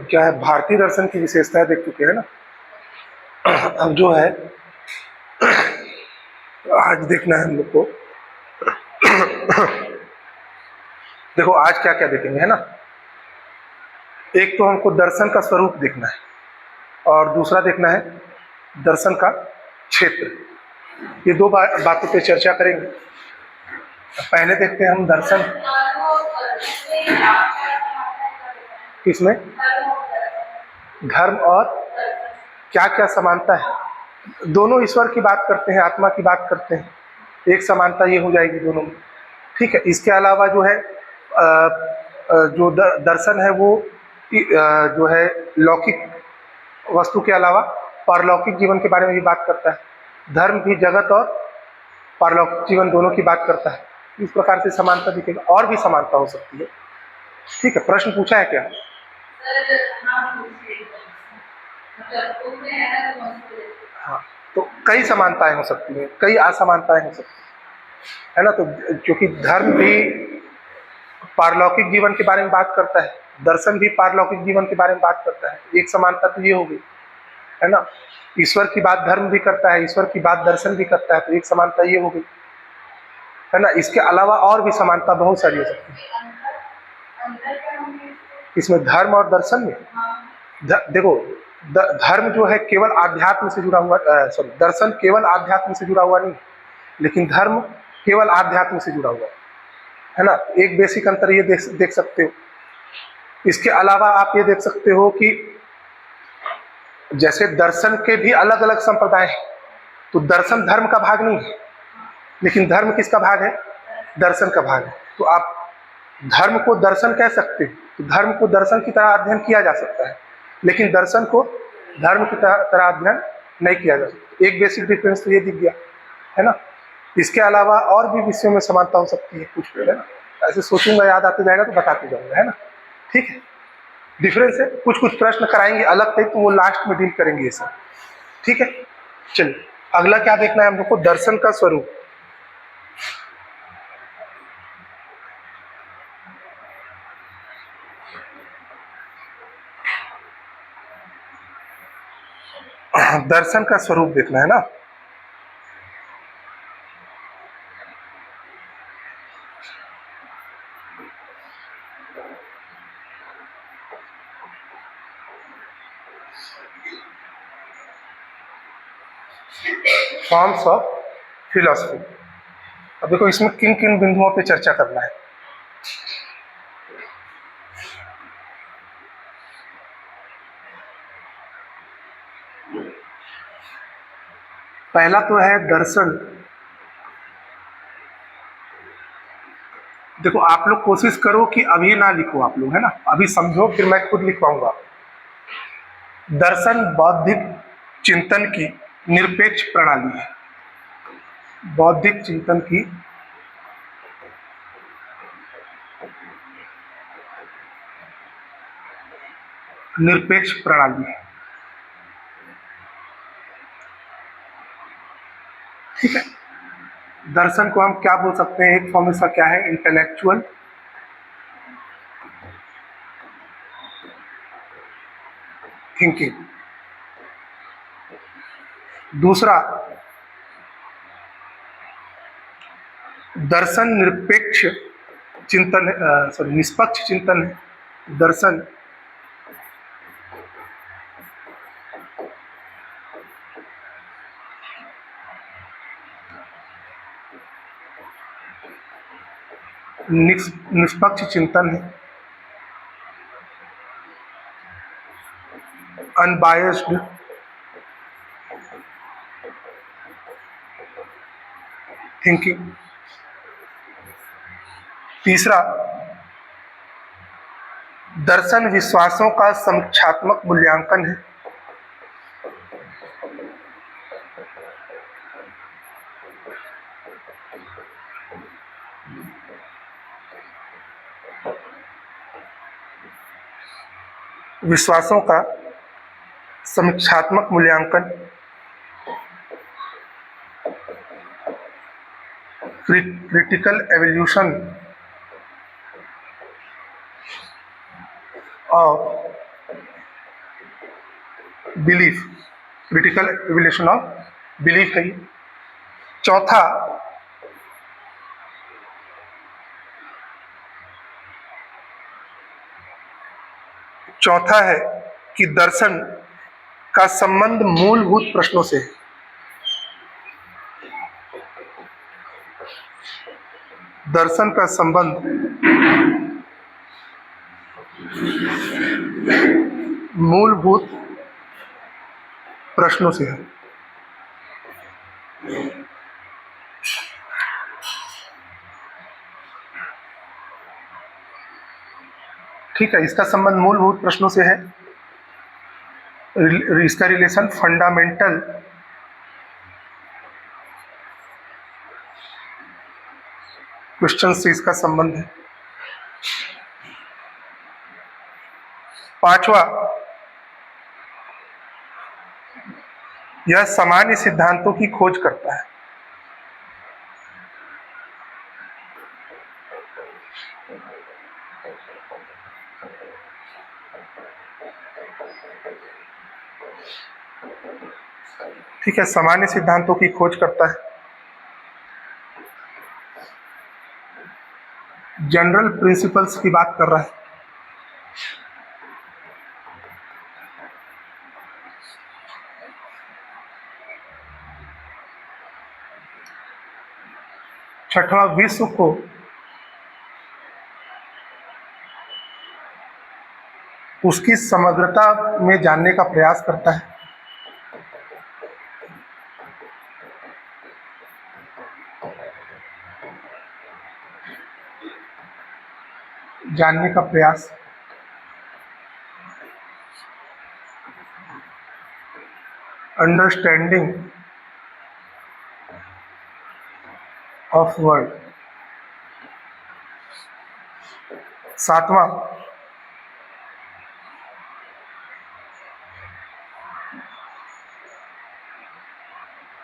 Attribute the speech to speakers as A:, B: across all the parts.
A: क्या है, भारतीय दर्शन की विशेषताएं देख चुके हैं ना। अब जो है आज देखना है हम लोग को। देखो आज क्या क्या देखेंगे, है ना। एक तो हमको दर्शन का स्वरूप देखना है और दूसरा देखना है दर्शन का क्षेत्र। ये दो बातों पे चर्चा करेंगे। पहले देखते हैं हम दर्शन किसमें, धर्म और क्या क्या समानता है। दोनों ईश्वर की बात करते हैं, आत्मा की बात करते हैं, एक समानता ये हो जाएगी दोनों में। ठीक है। इसके अलावा जो है जो दर्शन है वो जो है लौकिक वस्तु के अलावा पारलौकिक जीवन के बारे में भी बात करता है। धर्म भी जगत और पारलौकिक जीवन दोनों की बात करता है। इस प्रकार से समानता दिखेगा। और भी समानता हो सकती है। ठीक है, प्रश्न पूछा है क्या? हाँ, तो कई समानताएं हो सकती हैं, कई असमानताएं हो सकती है ना। तो क्योंकि धर्म भी पारलौकिक जीवन के बारे में बात करता है, दर्शन भी पारलौकिक जीवन के बारे में बात करता है। एक समानता तो ये हो गई, है ना। ईश्वर की बात धर्म भी करता है, ईश्वर की बात दर्शन भी करता है, तो एक समानता ये हो गई, है ना। इसके अलावा और भी समानता बहुत सारी हो सकती है। इसमें धर्म और दर्शन में देखो, धर्म जो है केवल आध्यात्म से जुड़ा हुआ, सॉरी, दर्शन केवल आध्यात्म से जुड़ा हुआ नहीं, लेकिन धर्म केवल आध्यात्म से जुड़ा हुआ है ना। एक बेसिक अंतर ये देख सकते हो। इसके अलावा आप ये देख सकते हो कि जैसे दर्शन के भी अलग अलग संप्रदाय हैं, तो दर्शन धर्म का भाग नहीं है, लेकिन धर्म किसका भाग है? दर्शन का भाग है। तो आप धर्म को दर्शन कह सकते हैं, तो धर्म को दर्शन की तरह अध्ययन किया जा सकता है, लेकिन दर्शन को धर्म की तरह अध्ययन नहीं किया जा सकता। एक बेसिक डिफरेंस तो ये दिख गया, है ना। इसके अलावा और भी विषयों में समानता हो सकती है कुछ, है ना। ऐसे सोचूंगा, याद आते जाएगा तो बताते जाऊंगा, है ना। ठीक है, डिफरेंस है। कुछ कुछ प्रश्न कराएंगे अलग थे, तो वो लास्ट में डील करेंगे ये सब। ठीक है, चलिए अगला क्या देखना है हम लोग को? दर्शन का स्वरूप। दर्शन का स्वरूप देखना है ना। Forms of philosophy. अब देखो इसमें किन किन बिंदुओं पे चर्चा करना है। पहला तो है दर्शन। देखो आप लोग कोशिश करो कि अभी ना लिखो, आप लोग, है ना, अभी समझो, फिर मैं खुद लिखवाऊंगा। दर्शन बौद्धिक चिंतन की निरपेक्ष प्रणाली है। बौद्धिक चिंतन की निरपेक्ष प्रणाली है। ठीक है। दर्शन को हम क्या बोल सकते हैं? एक फॉर्म इसका क्या है? Intellectual thinking. दूसरा, दर्शन निरपेक्ष चिंतन है, सॉरी, निष्पक्ष चिंतन है। दर्शन निष्पक्ष चिंतन है। Unbiased thinking. तीसरा, दर्शन विश्वासों का समीक्षात्मक मूल्यांकन है। विश्वासों का समीक्षात्मक मूल्यांकन, critical evolution of belief, critical evolution of belief है। चौथा है कि दर्शन का संबंध मूलभूत प्रश्नों से है। दर्शन का संबंध मूलभूत प्रश्नों से है। ठीक है, इसका संबंध मूलभूत प्रश्नों से है। इसका रिलेशन फंडामेंटल क्वेश्चन से इसका संबंध है। पांचवा, यह सामान्य सिद्धांतों की खोज करता है। ठीक है, सामान्य सिद्धांतों की खोज करता है। जनरल प्रिंसिपल्स की बात कर रहा है। छठवां, विश्व को उसकी समग्रता में जानने का प्रयास करता है। जानने का प्रयास, अंडरस्टैंडिंग ऑफ वर्ल्ड। सातवां,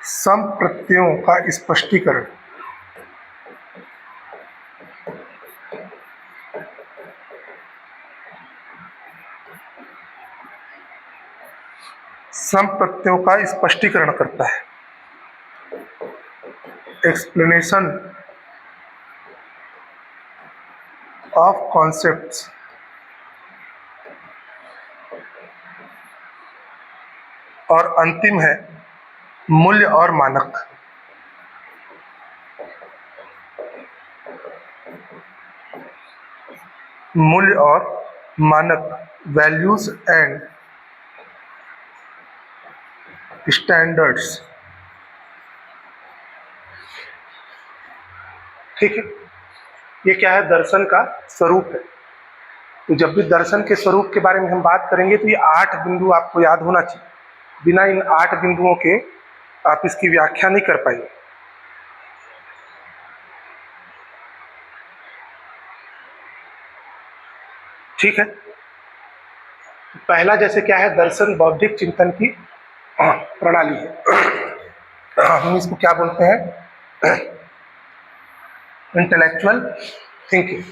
A: संप्रत्ययों का स्पष्टीकरण। संप्रत्ययों का स्पष्टीकरण करता है। Explanation of concepts. और अंतिम है मूल्य और मानक। मूल्य और मानक, वैल्यूज एंड स्टैंडर्ड्स। ठीक है, ये क्या है? दर्शन का स्वरूप है। तो जब भी दर्शन के स्वरूप के बारे में हम बात करेंगे तो ये 8 बिंदु आपको याद होना चाहिए। बिना इन 8 बिंदुओं के आप इसकी व्याख्या नहीं कर पाएंगे। ठीक है, पहला जैसे क्या है, दर्शन बौद्धिक चिंतन की प्रणाली है। हम इसको क्या बोलते हैं? Intellectual thinking.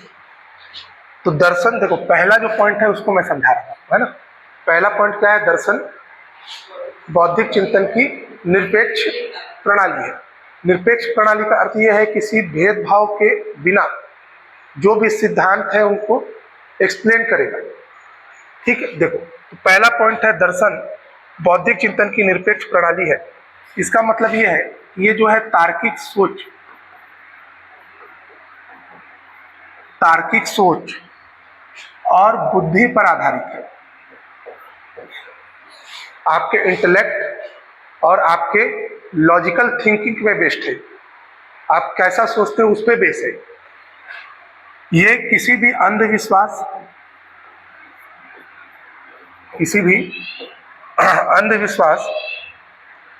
A: तो दर्शन, देखो पहला जो पॉइंट है उसको मैं समझा रहा हूं, है ना। पहला पॉइंट क्या है? दर्शन बौद्धिक चिंतन की निरपेक्ष प्रणाली है। निरपेक्ष प्रणाली का अर्थ यह है किसी भेदभाव के बिना जो भी सिद्धांत है उनको एक्सप्लेन करेगा। ठीक है, देखो तो पहला पॉइंट है दर्शन बौद्धिक चिंतन की निरपेक्ष प्रणाली है। इसका मतलब यह है, ये जो है तार्किक सोच और बुद्धि पर आधारित है। आपके इंटेलेक्ट और आपके लॉजिकल थिंकिंग में बेस्ड है। आप कैसा सोचते हो उस पर बेस है। ये किसी भी अंधविश्वास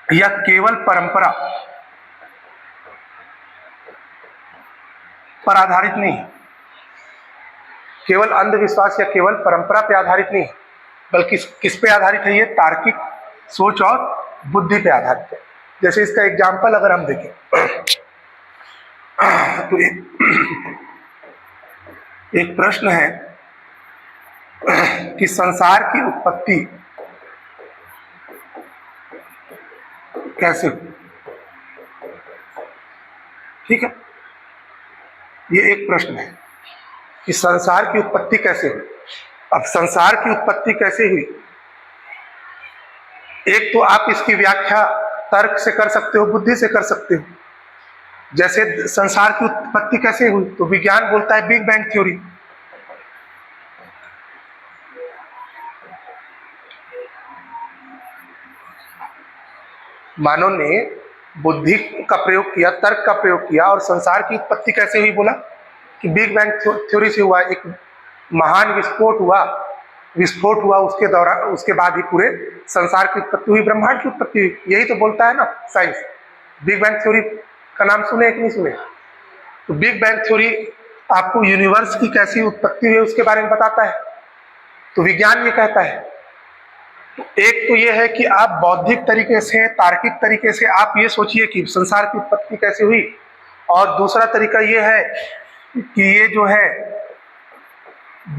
A: या केवल परंपरा पर आधारित नहीं है। केवल अंधविश्वास या केवल परंपरा पर आधारित नहीं है, बल्कि किस पे आधारित है? ये तार्किक सोच और बुद्धि पे आधारित है। जैसे इसका एग्जाम्पल अगर हम देखें तो एक प्रश्न है कि संसार की उत्पत्ति कैसे हुई? ठीक है, ये एक प्रश्न है कि संसार की उत्पत्ति कैसे हुई। अब संसार की उत्पत्ति कैसे हुई, एक तो आप इसकी व्याख्या तर्क से कर सकते हो, बुद्धि से कर सकते हो। जैसे संसार की उत्पत्ति कैसे हुई, तो विज्ञान बोलता है बिग बैंग थ्योरी। मानव ने बुद्धि का प्रयोग किया, तर्क का प्रयोग किया, और संसार की उत्पत्ति कैसे हुई बोला कि बिग बैंग थ्योरी से हुआ। एक महान विस्फोट हुआ, उसके दौरान, उसके बाद ही पूरे संसार की उत्पत्ति हुई, ब्रह्मांड की उत्पत्ति हुई। यही तो बोलता है ना साइंस। बिग बैंग थ्योरी का नाम सुने कि नहीं सुने? तो बिग बैंग थ्योरी आपको यूनिवर्स की कैसी उत्पत्ति हुई उसके बारे में बताता है। तो विज्ञान ये कहता है। तो एक तो ये है कि आप बौद्धिक तरीके से, तार्किक तरीके से आप ये सोचिए कि संसार की उत्पत्ति कैसे हुई, और दूसरा तरीका ये है कि ये जो है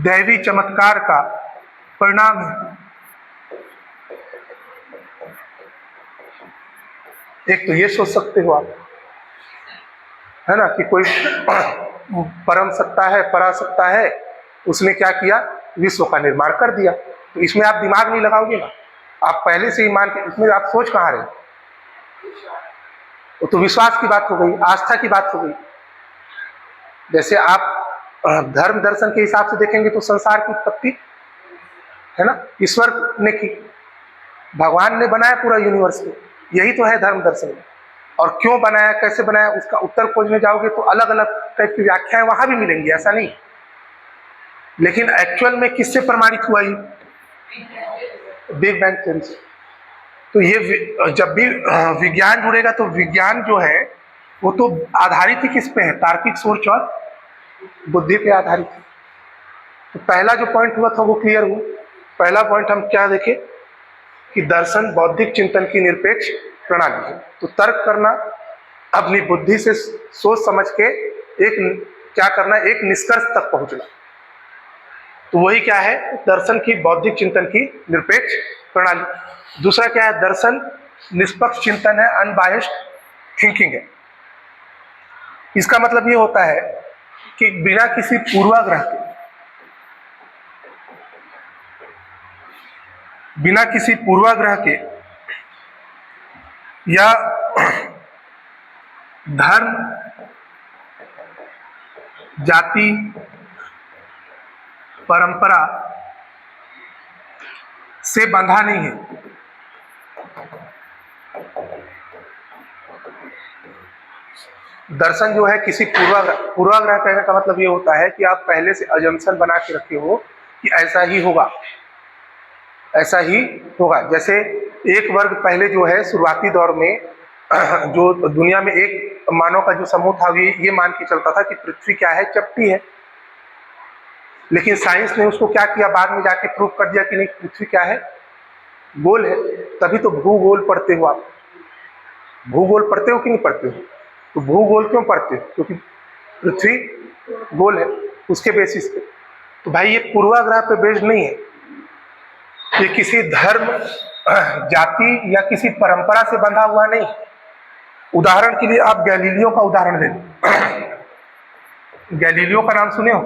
A: दैवी चमत्कार का परिणाम है। एक तो ये सोच सकते हो आप, है ना, कि कोई परम सत्ता है, परासत्ता है, उसने क्या किया, विश्व का निर्माण कर दिया। तो इसमें आप दिमाग नहीं लगाओगे ना, आप पहले से ही मान के, इसमें आप सोच कहाँ रहे? वो तो विश्वास की बात हो गई, आस्था की बात हो गई। जैसे आप धर्म दर्शन के हिसाब से देखेंगे तो संसार की उत्पत्ति, है ना, ईश्वर ने की, भगवान ने बनाया पूरा यूनिवर्स को। यही तो है धर्म दर्शन। और क्यों बनाया, कैसे बनाया, उसका उत्तर खोजने जाओगे तो अलग अलग टाइप की व्याख्याएं वहां भी मिलेंगी, ऐसा नहीं। लेकिन एक्चुअल में किससे प्रमाणित हुआ ये? बिग बैंग थ्योरी से। तो ये जब भी विज्ञान जुड़ेगा तो विज्ञान जो है वो तो आधारित ही किस पे है? तार्किक सोच और बुद्धि पे आधारित है। तो पहला जो पॉइंट हुआ था वो क्लियर हुआ। पहला पॉइंट हम क्या देखे कि दर्शन बौद्धिक चिंतन की निरपेक्ष प्रणाली है। तो तर्क करना, अपनी बुद्धि से सोच समझ के एक क्या करना, एक निष्कर्ष तक पहुंचना। तो वही क्या है, दर्शन की बौद्धिक चिंतन की निरपेक्ष प्रणाली। दूसरा क्या है, दर्शन निष्पक्ष चिंतन है, अनबायस्ड थिंकिंग है। इसका मतलब ये होता है कि बिना किसी पूर्वाग्रह के, बिना किसी पूर्वाग्रह के या धर्म, जाति, परंपरा से बंधा नहीं है। दर्शन जो है किसी पूर्वाग्रह कहने का मतलब ये होता है कि आप पहले से अजम्पशन बना के रखे हो कि ऐसा ही होगा, ऐसा ही होगा। जैसे एक वर्ग पहले जो है शुरुआती दौर में जो दुनिया में एक मानव का जो समूह था ये मान के चलता था कि पृथ्वी क्या है, चपटी है। लेकिन साइंस ने उसको क्या किया, बाद में जाके प्रूव कर दिया कि नहीं, पृथ्वी क्या है, गोल है। तभी तो भूगोल पढ़ते हो आप। भूगोल पढ़ते हो कि नहीं पढ़ते हो? तो भूगोल क्यों पढ़ते हो? क्योंकि पृथ्वी गोल है, उसके बेसिस पे। तो भाई ये पूर्वाग्रह पे बेस्ड नहीं है, ये किसी धर्म, जाति या किसी परंपरा से बंधा हुआ नहीं। उदाहरण के लिए आप गैलीलियो का उदाहरण ले लो। गैलीलियो का नाम सुने हो?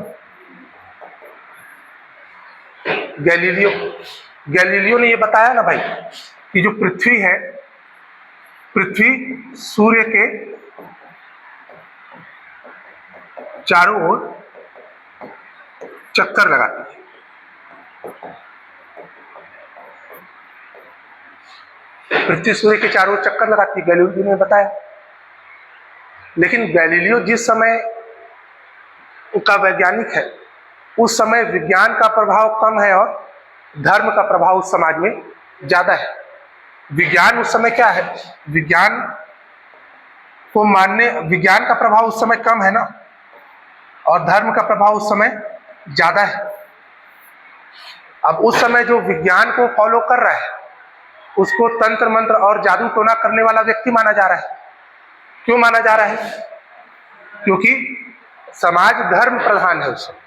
A: गैलीलियो ने ये बताया ना भाई कि जो पृथ्वी है, पृथ्वी सूर्य के चारों ओर चक्कर लगाती है। पृथ्वी सूर्य के चारों ओर चक्कर लगाती है, गैलीलियो ने बताया। लेकिन गैलीलियो जिस समय का वैज्ञानिक है, उस समय विज्ञान का प्रभाव कम है और धर्म का प्रभाव उस समाज में ज्यादा है। विज्ञान उस समय क्या है, विज्ञान को मानने, विज्ञान का प्रभाव उस समय कम है ना, और धर्म का प्रभाव उस समय ज्यादा है। अब उस समय जो विज्ञान को फॉलो कर रहा है उसको तंत्र मंत्र और जादू टोना करने वाला व्यक्ति माना जा रहा है। क्यों माना जा रहा है? क्योंकि समाज धर्म प्रधान है उसमें,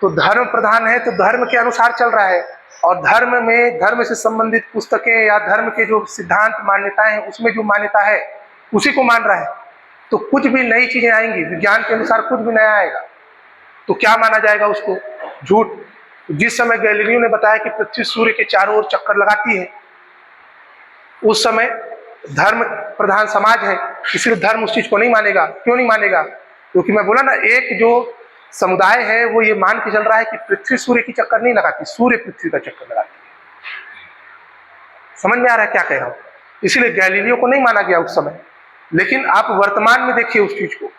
A: तो धर्म प्रधान है तो धर्म के अनुसार चल रहा है, और धर्म में धर्म से संबंधित पुस्तकें या धर्म के जो सिद्धांत मान्यताएं हैं उसमें जो मान्यता है उसी को मान रहा है। तो कुछ भी नई चीजें आएंगी विज्ञान के अनुसार, कुछ भी नया आएगा तो क्या माना जाएगा उसको? झूठ। जिस समय गैलीलियो ने बताया कि पृथ्वी सूर्य के चारों ओर चक्कर लगाती है, उस समय धर्म प्रधान समाज है, इसलिए धर्म उस चीज को नहीं मानेगा। क्यों नहीं मानेगा? क्योंकि मैं बोला ना, एक जो समुदाय है वो ये मान के चल रहा है कि पृथ्वी सूर्य की चक्कर नहीं लगाती, सूर्य पृथ्वी का चक्कर लगाती है। समझ में आ रहा है क्या कह रहा हूं? इसीलिए गैलीलियो को नहीं माना गया उस समय। लेकिन आप वर्तमान में देखिए उस चीज को,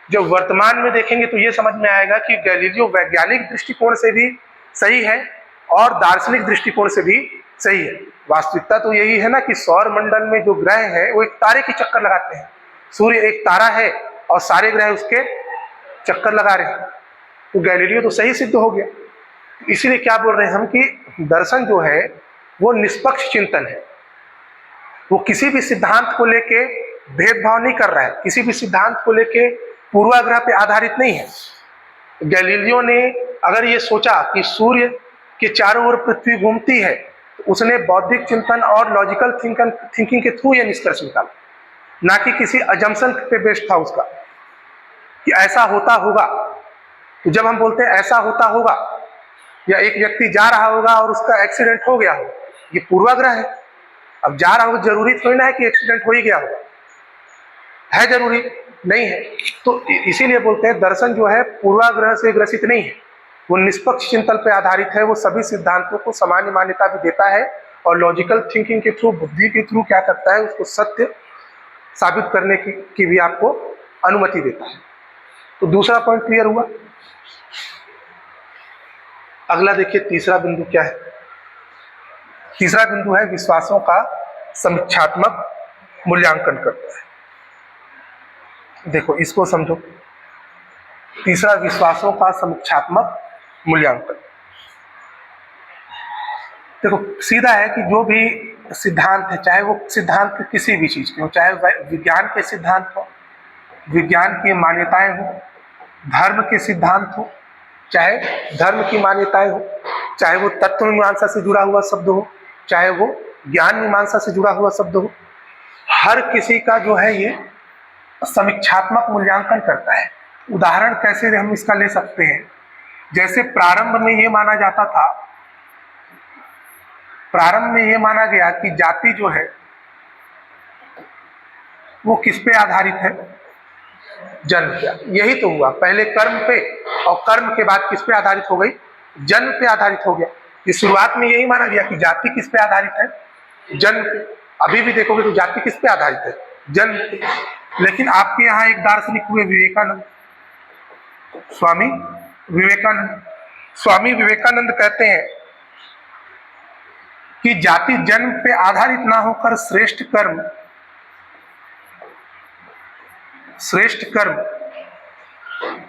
A: जब वर्तमान में देखेंगे तो ये समझ में आएगा कि गैलीलियो वैज्ञानिक दृष्टिकोण से भी सही है और दार्शनिक दृष्टिकोण से भी सही है। वास्तविकता तो यही है ना कि सौर मंडल में जो ग्रह है वो एक तारे की चक्कर लगाते हैं। सूर्य एक तारा है और सारे ग्रह उसके चक्कर लगा रहे हैं, तो गैलीलियो तो सही सिद्ध हो गया। इसीलिए क्या बोल रहे हैं हम कि दर्शन जो है वो निष्पक्ष चिंतन है, वो किसी भी सिद्धांत को लेके भेदभाव नहीं कर रहा है, किसी भी सिद्धांत को लेके पूर्वाग्रह पे आधारित नहीं है। गैलीलियो ने अगर ये सोचा कि सूर्य के चारों ओर पृथ्वी घूमती है तो उसने बौद्धिक चिंतन और लॉजिकल थिंकिंग के थ्रू ये निष्कर्ष निकाला, ना कि किसी अजम्पशन पे बेस्ड था उसका कि ऐसा होता होगा। तो जब हम बोलते हैं ऐसा होता होगा या एक व्यक्ति जा रहा होगा और उसका एक्सीडेंट हो गया हो, ये पूर्वाग्रह है। अब जा रहा होगा, जरूरी थोड़ी ना है कि एक्सीडेंट हो ही गया होगा, है जरूरी नहीं है। तो इसीलिए बोलते हैं दर्शन जो है पूर्वाग्रह से ग्रसित नहीं है, वो निष्पक्ष चिंतन पर आधारित है। वो सभी सिद्धांतों को सामान्य मान्यता भी देता है और लॉजिकल थिंकिंग के थ्रू, बुद्धि के थ्रू क्या करता है, उसको सत्य साबित करने की भी आपको अनुमति देता है। तो दूसरा पॉइंट क्लियर हुआ। अगला देखिए तीसरा बिंदु क्या है। तीसरा बिंदु है विश्वासों का समीक्षात्मक मूल्यांकन करता है। देखो इसको समझो। तीसरा, विश्वासों का समीक्षात्मक मूल्यांकन। देखो सीधा है कि जो भी सिद्धांत है, चाहे वो सिद्धांत किसी भी चीज के हो, चाहे विज्ञान के सिद्धांत हो, विज्ञान की मान्यताएं हो, धर्म के सिद्धांत हो, चाहे धर्म की मान्यताएं हो, चाहे वो तत्व मीमांसा से जुड़ा हुआ शब्द हो, चाहे वो ज्ञान मीमांसा से जुड़ा हुआ शब्द हो, हर किसी का जो है ये समीक्षात्मक मूल्यांकन करता है। उदाहरण कैसे हम इसका ले सकते हैं? जैसे प्रारंभ में ये माना जाता था, प्रारंभ में ये माना गया कि जाति जो है वो किस पे आधारित है? जन्म पे। यही तो हुआ, पहले कर्म पे और कर्म के बाद किस पे आधारित हो गई? जन्म पे आधारित हो गया। ये शुरुआत में यही माना गया कि जाति किस पे आधारित है? जन्म पे। अभी भी देखोगे तो जाति किस पे आधारित है? जन्म पे। लेकिन आपके यहाँ एक दार्शनिक हुए विवेकानंद, स्वामी विवेकानंद। स्वामी विवेकानंद कहते हैं कि जाति जन्म पे आधारित ना होकर श्रेष्ठ कर्म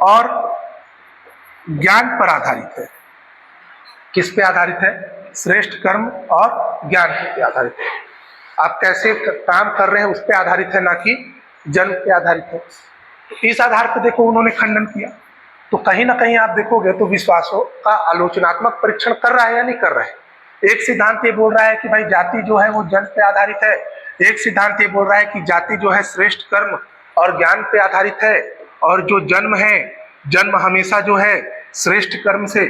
A: और ज्ञान पर आधारित है। किस पे आधारित है? श्रेष्ठ कर्म और ज्ञान पे आधारित है। आप कैसे काम कर रहे हैं उस पे आधारित है, ना कि जन्म पे आधारित है। तो इस आधार पर देखो उन्होंने खंडन किया। तो कहीं ना कहीं आप देखोगे तो विश्वासों का आलोचनात्मक परीक्षण कर रहा है या नहीं कर रहा है? एक सिद्धांत ये बोल रहा है कि भाई जाति जो है वो जन्म पे आधारित है, एक सिद्धांत ये बोल रहा है कि जाति जो है श्रेष्ठ कर्म और ज्ञान पे आधारित है, और जो जन्म है, जन्म हमेशा जो है श्रेष्ठ कर्म से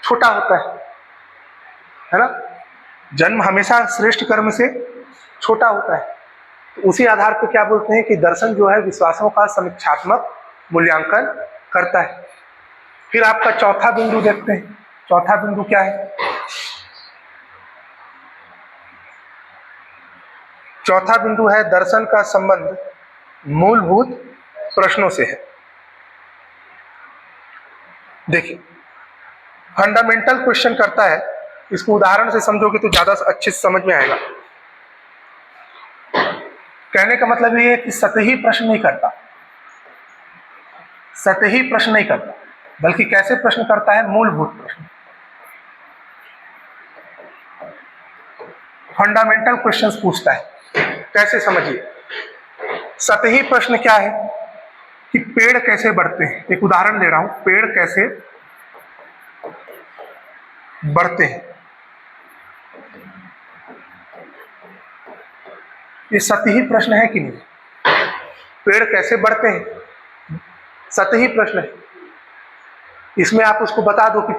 A: छोटा होता है ना? जन्म हमेशा श्रेष्ठ कर्म से छोटा होता है। तो उसी आधार पर क्या बोलते हैं कि दर्शन जो है विश्वासों का समीक्षात्मक मूल्यांकन करता है। फिर आपका चौथा बिंदु देखते हैं। चौथा बिंदु क्या है? चौथा बिंदु है दर्शन का संबंध मूलभूत प्रश्नों से है। देखिए फंडामेंटल क्वेश्चन करता है, इसको उदाहरण से समझोगे तो ज्यादा अच्छे से समझ में आएगा। कहने का मतलब ये है कि सतही प्रश्न नहीं करता। सतही प्रश्न नहीं करता, बल्कि कैसे प्रश्न करता है? मूलभूत प्रश्न, फंडामेंटल क्वेश्चंस पूछता है। कैसे? समझिए, सतही प्रश्न क्या है कि पेड़ कैसे बढ़ते हैं। एक उदाहरण दे रहा हूं, पेड़ कैसे बढ़ते हैं, ये सतही प्रश्न है कि नहीं? पेड़ कैसे बढ़ते हैं, सतही प्रश्न है। इसमें आप उसको बता दो कि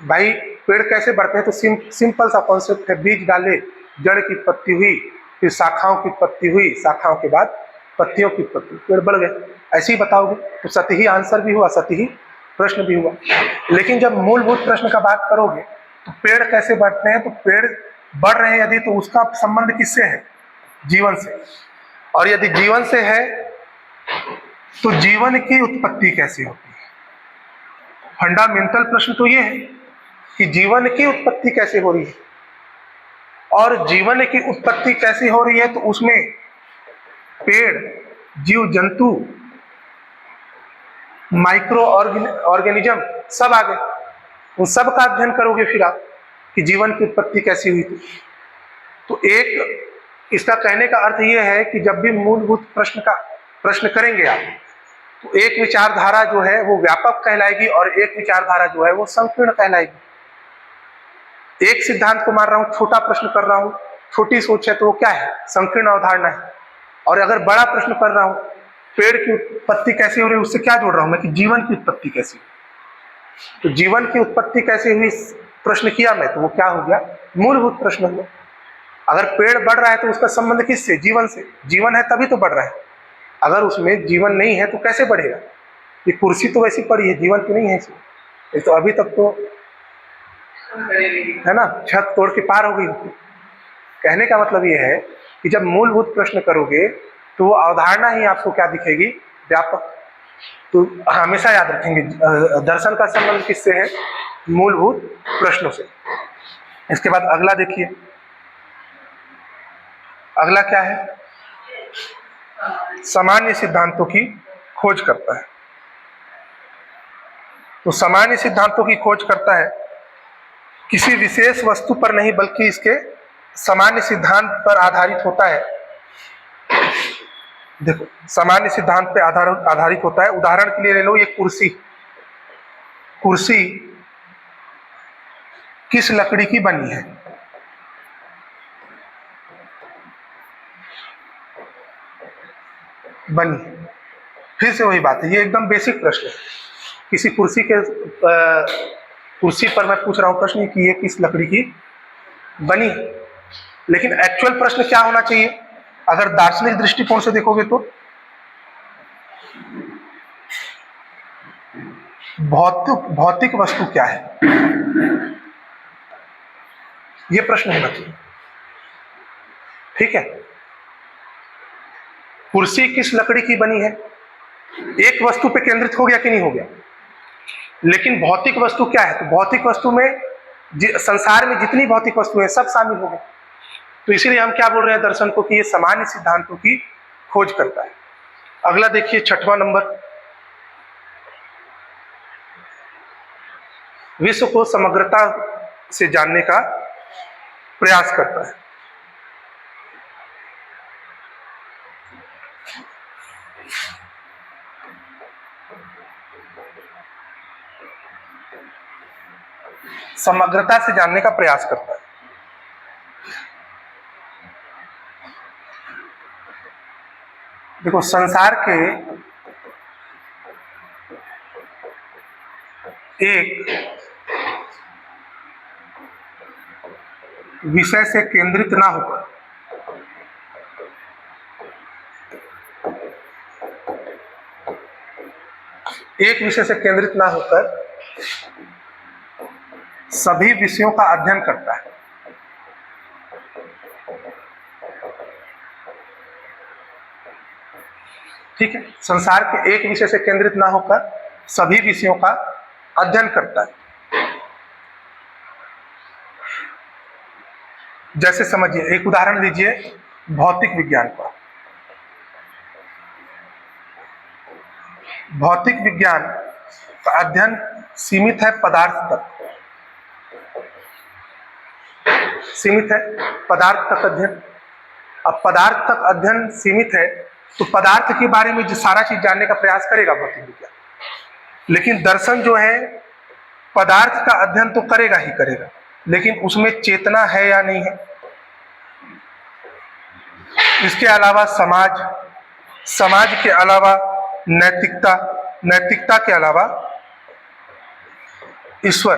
A: भाई पेड़ कैसे बढ़ते हैं, तो सिंपल सा कॉन्सेप्ट है, बीज डाले, जड़ की उत्पत्ति हुई, फिर शाखाओं की उत्पत्ति हुई, शाखाओं के बाद पत्तियों की उत्पत्ति, पेड़ बढ़ गए। ऐसे ही बताओगे तो सतही आंसर भी हुआ, सतही प्रश्न भी हुआ। लेकिन जब मूलभूत प्रश्न का बात करोगे तो पेड़ कैसे बढ़ते हैं, तो पेड़ बढ़ रहे हैं यदि, तो उसका संबंध किससे है? जीवन से। और यदि जीवन से है तो जीवन की उत्पत्ति कैसे होती है? फंडामेंटल प्रश्न तो ये है कि जीवन की उत्पत्ति कैसे हो रही है, और जीवन की उत्पत्ति कैसे हो रही है तो उसमें पेड़, जीव जंतु, माइक्रो ऑर्गेनिज्म सब आ गए। उन सब का अध्ययन करोगे फिर आप कि जीवन की उत्पत्ति कैसी हुई थी। तो एक इसका कहने का अर्थ यह है कि जब भी मूलभूत प्रश्न करेंगे आप, तो एक विचारधारा जो है वो व्यापक कहलाएगी और एक विचारधारा जो है वो संकीर्ण कहलाएगी। एक सिद्धांत को मान रहा हूं, छोटा प्रश्न कर रहा हूं, छोटी सोच है, तो वो क्या है? संकीर्ण अवधारणा है। और अगर बड़ा प्रश्न कर रहा हूं, पेड़ की उत्पत्ति कैसे हो रही है, उससे क्या जोड़ रहा हूं मैं कि जीवन की उत्पत्ति कैसी हुई। तो जीवन की उत्पत्ति कैसे हुई प्रश्न किया मैं, तो वो क्या हो गया? मूलभूत प्रश्न हुआ। अगर पेड़ बढ़ रहा है तो उसका संबंध किससे? जीवन से। जीवन है तभी तो बढ़ रहा है, अगर उसमें जीवन नहीं है तो कैसे बढ़ेगा? ये कुर्सी तो वैसी पड़ी है, जीवन तो नहीं है इसमें। ये तो अभी तक तो है ना, छत तोड़ के पार हो गई। कहने का मतलब ये है कि जब मूलभूत प्रश्न करोगे तो वो अवधारणा ही आपको क्या दिखेगी? व्यापक। तो हमेशा याद रखेंगे दर्शन का संबंध किससे है? मूलभूत प्रश्नों से। इसके बाद अगला देखिए, अगला क्या है? सामान्य सिद्धांतों की खोज करता है। तो सामान्य सिद्धांतों की खोज करता है, किसी विशेष वस्तु पर नहीं बल्कि इसके सामान्य सिद्धांत पर आधारित होता है। देखो, सामान्य सिद्धांत पे आधारित होता है। उदाहरण के लिए ले लो, ये कुर्सी, कुर्सी किस लकड़ी की बनी है? बनी। फिर से वही बात है, ये एकदम बेसिक प्रश्न है। किसी कुर्सी के कुर्सी पर मैं पूछ रहा हूं प्रश्न कि ये किस लकड़ी की बनी। लेकिन एक्चुअल प्रश्न क्या होना चाहिए अगर दार्शनिक दृष्टिकोण से देखोगे तो? भौतिक वस्तु क्या है, ये प्रश्न होना चाहिए। ठीक है, कुर्सी किस लकड़ी की बनी है, एक वस्तु पे केंद्रित हो गया कि नहीं हो गया? लेकिन भौतिक वस्तु क्या है? तो भौतिक वस्तु में संसार में जितनी भौतिक वस्तु है सब शामिल हो गए। तो इसीलिए हम क्या बोल रहे हैं दर्शन को कि ये सामान्य सिद्धांतों की खोज करता है। अगला देखिए, 6वां नंबर, विश्व को समग्रता से जानने का प्रयास करता है। समग्रता से जानने का प्रयास करता है। देखो, संसार के एक विषय से केंद्रित ना होकर सभी विषयों का अध्ययन करता है। ठीक है, संसार के एक विषय से केंद्रित ना होकर सभी विषयों का अध्ययन करता है। जैसे समझिए, एक उदाहरण लीजिए भौतिक विज्ञान का। भौतिक विज्ञान का अध्ययन सीमित है पदार्थ तक, सीमित है पदार्थ तक अध्ययन। अब पदार्थ तक अध्ययन सीमित है तो पदार्थ के बारे में जो सारा चीज जानने का प्रयास करेगा भौतिक विज्ञान, लेकिन दर्शन जो है पदार्थ का अध्ययन तो करेगा ही करेगा, लेकिन उसमें चेतना है या नहीं है। इसके अलावा समाज, समाज के अलावा नैतिकता, नैतिकता के अलावा ईश्वर,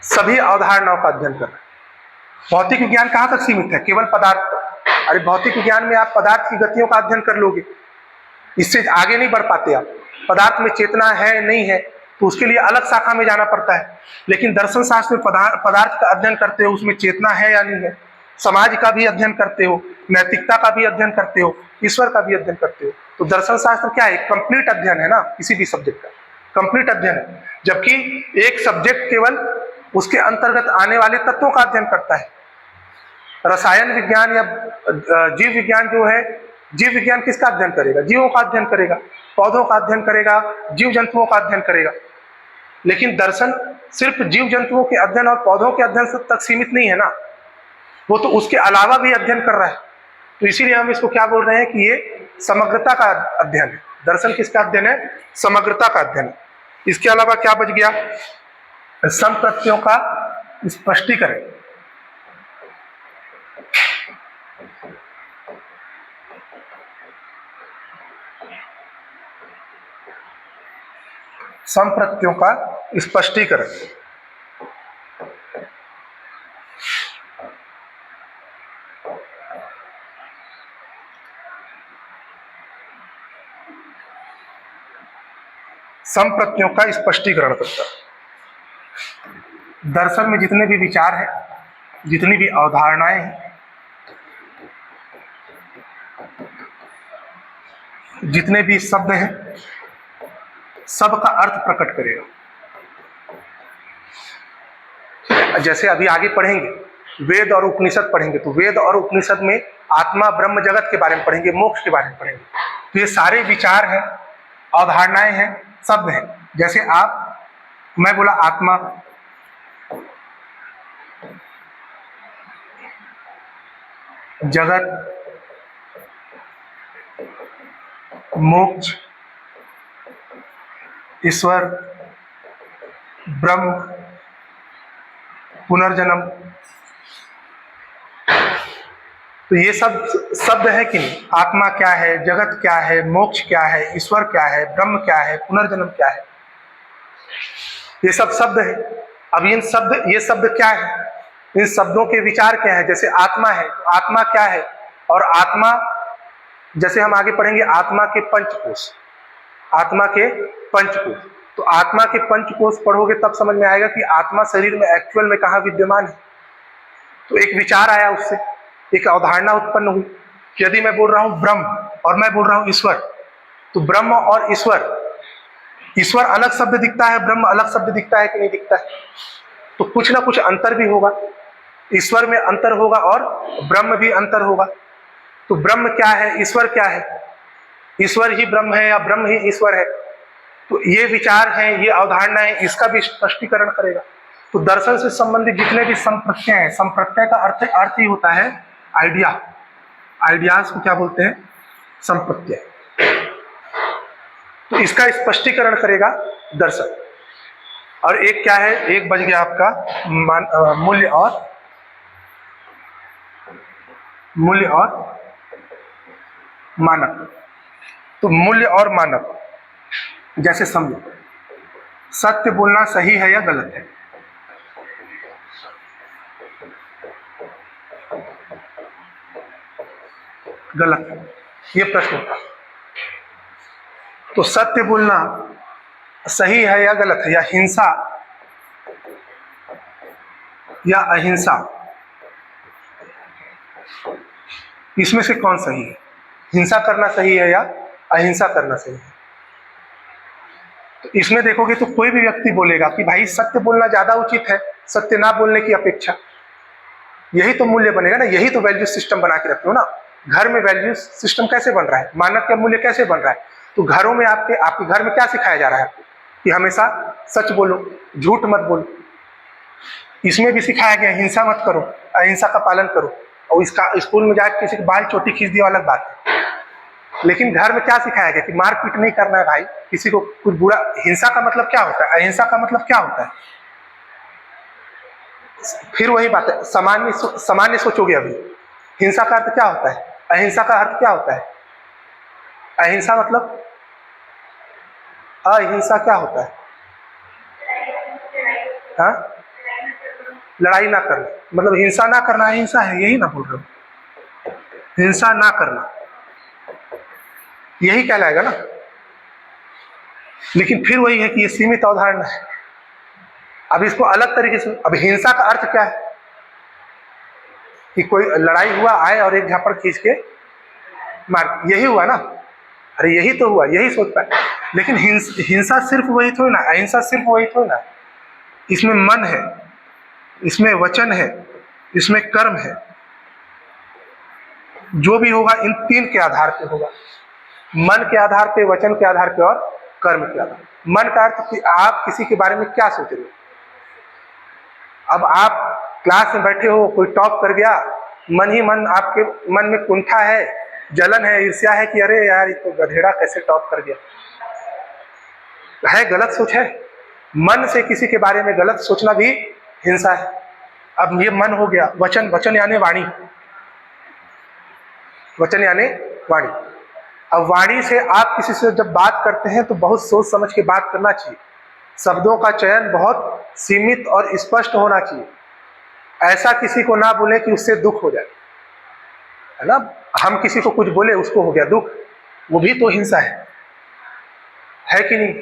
A: सभी अवधारणाओं का अध्ययन करना। भौतिक विज्ञान कहां तक सीमित है? केवल पदार्थ तक। अरे भौतिक विज्ञान में आप पदार्थ की गतियों का अध्ययन कर लोगे, इससे आगे नहीं बढ़ पाते आप। पदार्थ में चेतना है नहीं है तो उसके लिए अलग शाखा में जाना पड़ता है, लेकिन दर्शन शास्त्र में पदार्थ का अध्ययन करते हो, उसमें चेतना है या नहीं है, समाज का भी अध्ययन करते हो, नैतिकता का भी अध्ययन करते हो, ईश्वर का भी अध्ययन करते हो। तो दर्शन शास्त्र क्या है? कंप्लीट अध्ययन है ना, किसी भी सब्जेक्ट का कंप्लीट अध्ययन है। जबकि एक सब्जेक्ट केवल उसके अंतर्गत आने वाले तत्वों का अध्ययन करता है। रसायन विज्ञान या जीव विज्ञान जो है, जीव विज्ञान किसका अध्ययन करेगा? जीवों का अध्ययन करेगा, पौधों का अध्ययन करेगा, जीव जंतुओं का अध्ययन करेगा। लेकिन दर्शन सिर्फ जीव जंतुओं के अध्ययन और पौधों के अध्ययन तक सीमित नहीं है ना, वो तो उसके अलावा भी अध्ययन कर रहा है। तो इसीलिए हम इसको क्या बोल रहे हैं कि ये समग्रता का अध्ययन है। दर्शन किसका अध्ययन है? समग्रता का अध्ययन है। इसके अलावा क्या बच गया? संप्रत्ययों का स्पष्टीकरण। संप्रत्ययों का स्पष्टीकरण। संप्रत्ययों का स्पष्टीकरण करता है। दर्शन में जितने भी विचार हैं, जितनी भी अवधारणाएं हैं, जितने भी शब्द हैं, सबका अर्थ प्रकट करेगा। जैसे अभी आगे पढ़ेंगे, वेद और उपनिषद पढ़ेंगे, तो वेद और उपनिषद में आत्मा ब्रह्म जगत के बारे में पढ़ेंगे, मोक्ष के बारे में पढ़ेंगे। तो ये सारे विचार हैं, अवधारणाएं हैं, शब्द हैं। जैसे मैं बोला आत्मा, जगत, मोक्ष, ईश्वर, ब्रह्म, पुनर्जन्म, तो ये सब शब्द है कि नहीं? आत्मा क्या है, जगत क्या है, मोक्ष क्या है, ईश्वर क्या है, ब्रह्म क्या है, पुनर्जन्म क्या है, ये सब शब्द है। अब ये शब्द क्या है? इन शब्दों के विचार क्या है? जैसे आत्मा है, तो आत्मा क्या है? और आत्मा, जैसे हम आगे पढ़ेंगे, आत्मा के पंचकोश, आत्मा के पंचकोश। तो आत्मा के पंचकोश पढ़ोगे तब समझ में आएगा कि आत्मा शरीर में एक्चुअल में कहाँ विद्यमान है। तो एक विचार आया, उससे एक अवधारणा उत्पन्न हुई। यदि मैं बोल रहा हूं ब्रह्म और मैं बोल रहा हूं ईश्वर, तो ब्रह्म और ईश्वर अलग शब्द दिखता है, ब्रह्म अलग शब्द दिखता है कि नहीं दिखता है? तो कुछ ना कुछ अंतर भी होगा। ईश्वर में अंतर होगा और ब्रह्म भी अंतर होगा। तो ब्रह्म क्या है, ईश्वर क्या है? ईश्वर ही ब्रह्म है या ब्रह्म ही ईश्वर है? तो ये विचार हैं, ये अवधारणा है, इसका भी स्पष्टीकरण करेगा। तो दर्शन से संबंधित जितने भी संप्रत्यय हैं, संप्रत्यय का अर्थ ही होता है आइडिया। आइडियाज को क्या बोलते हैं? संप्रत्यय। तो इसका स्पष्टीकरण करेगा दर्शन। और एक क्या है? एक बच गया आपका मूल्य और मानक। तो मूल्य और मानक, जैसे समझो, सत्य बोलना सही है या गलत है? गलत है, ये प्रश्न होता। तो सत्य बोलना सही है या गलत है? या हिंसा या अहिंसा, इसमें से कौन सही है? हिंसा करना सही है या अहिंसा करना सही है? तो इसमें देखोगे तो कोई भी व्यक्ति बोलेगा कि भाई सत्य बोलना ज्यादा उचित है सत्य ना बोलने की अपेक्षा। यही तो मूल्य बनेगा ना, यही तो वैल्यू सिस्टम बना के रखते हो ना। घर में वैल्यू सिस्टम कैसे बन रहा है? मानक का मूल्य कैसे बन रहा है? तो घरों में आपके घर में क्या सिखाया जा रहा है आपको कि हमेशा सच बोलो, झूठ मत बोलो। इसमें भी सिखाया गया हिंसा मत करो, अहिंसा का पालन करो। और इसका स्कूल में जाकर किसी की बाल चोटी खींच दिया अलग बात है, लेकिन घर में क्या सिखाया गया कि मारपीट नहीं करना है भाई, किसी को कुछ बुरा। हिंसा का मतलब क्या होता है, अहिंसा का मतलब क्या होता है? फिर वही बात है, सामान्य सोचोगे अभी। हिंसा का अर्थ क्या होता है, अहिंसा का अर्थ क्या होता है? अहिंसा मतलब अहिंसा क्या होता है? हाँ, लड़ाई ना करना, मतलब हिंसा ना करना अहिंसा है, यही ना बोल रहे हो? हिंसा ना करना यही कहलाएगा ना। लेकिन फिर वही है कि ये सीमित अवधारणा है। अब इसको अलग तरीके से, अब हिंसा का अर्थ क्या है कि कोई लड़ाई हुआ, आए और एक झापड़ खींच के मार, यही हुआ ना? अरे यही तो हुआ, यही सोच पाए। लेकिन हिंसा सिर्फ वही थोड़ी ना, अहिंसा सिर्फ वही थोड़ी ना। इसमें मन है, इसमें वचन है, इसमें कर्म है। जो भी होगा इन तीन के आधार पे होगा, मन के आधार पे, वचन के आधार पे और कर्म के आधार पे। मन का अर्थ कि आप किसी के बारे में क्या सोच रहे हो। अब आप क्लास में बैठे हो, कोई टॉप कर गया, मन ही मन आपके मन में कुंठा है, जलन है, ईर्ष्या है कि अरे यार ये तो गधेड़ा कैसे टॉप कर गया, है गलत सोच है। मन से किसी के बारे में गलत सोचना भी हिंसा है। अब ये मन हो गया। वचन, वचन यानी वाणी, वचन यानी वाणी। अब वाणी से आप किसी से जब बात करते हैं तो बहुत सोच समझ के बात करना चाहिए। शब्दों का चयन बहुत सीमित और स्पष्ट होना चाहिए। ऐसा किसी को ना बोले कि उससे दुख हो जाए, है ना? हम किसी को कुछ बोले, उसको हो गया दुख, वो भी तो हिंसा है कि नहीं?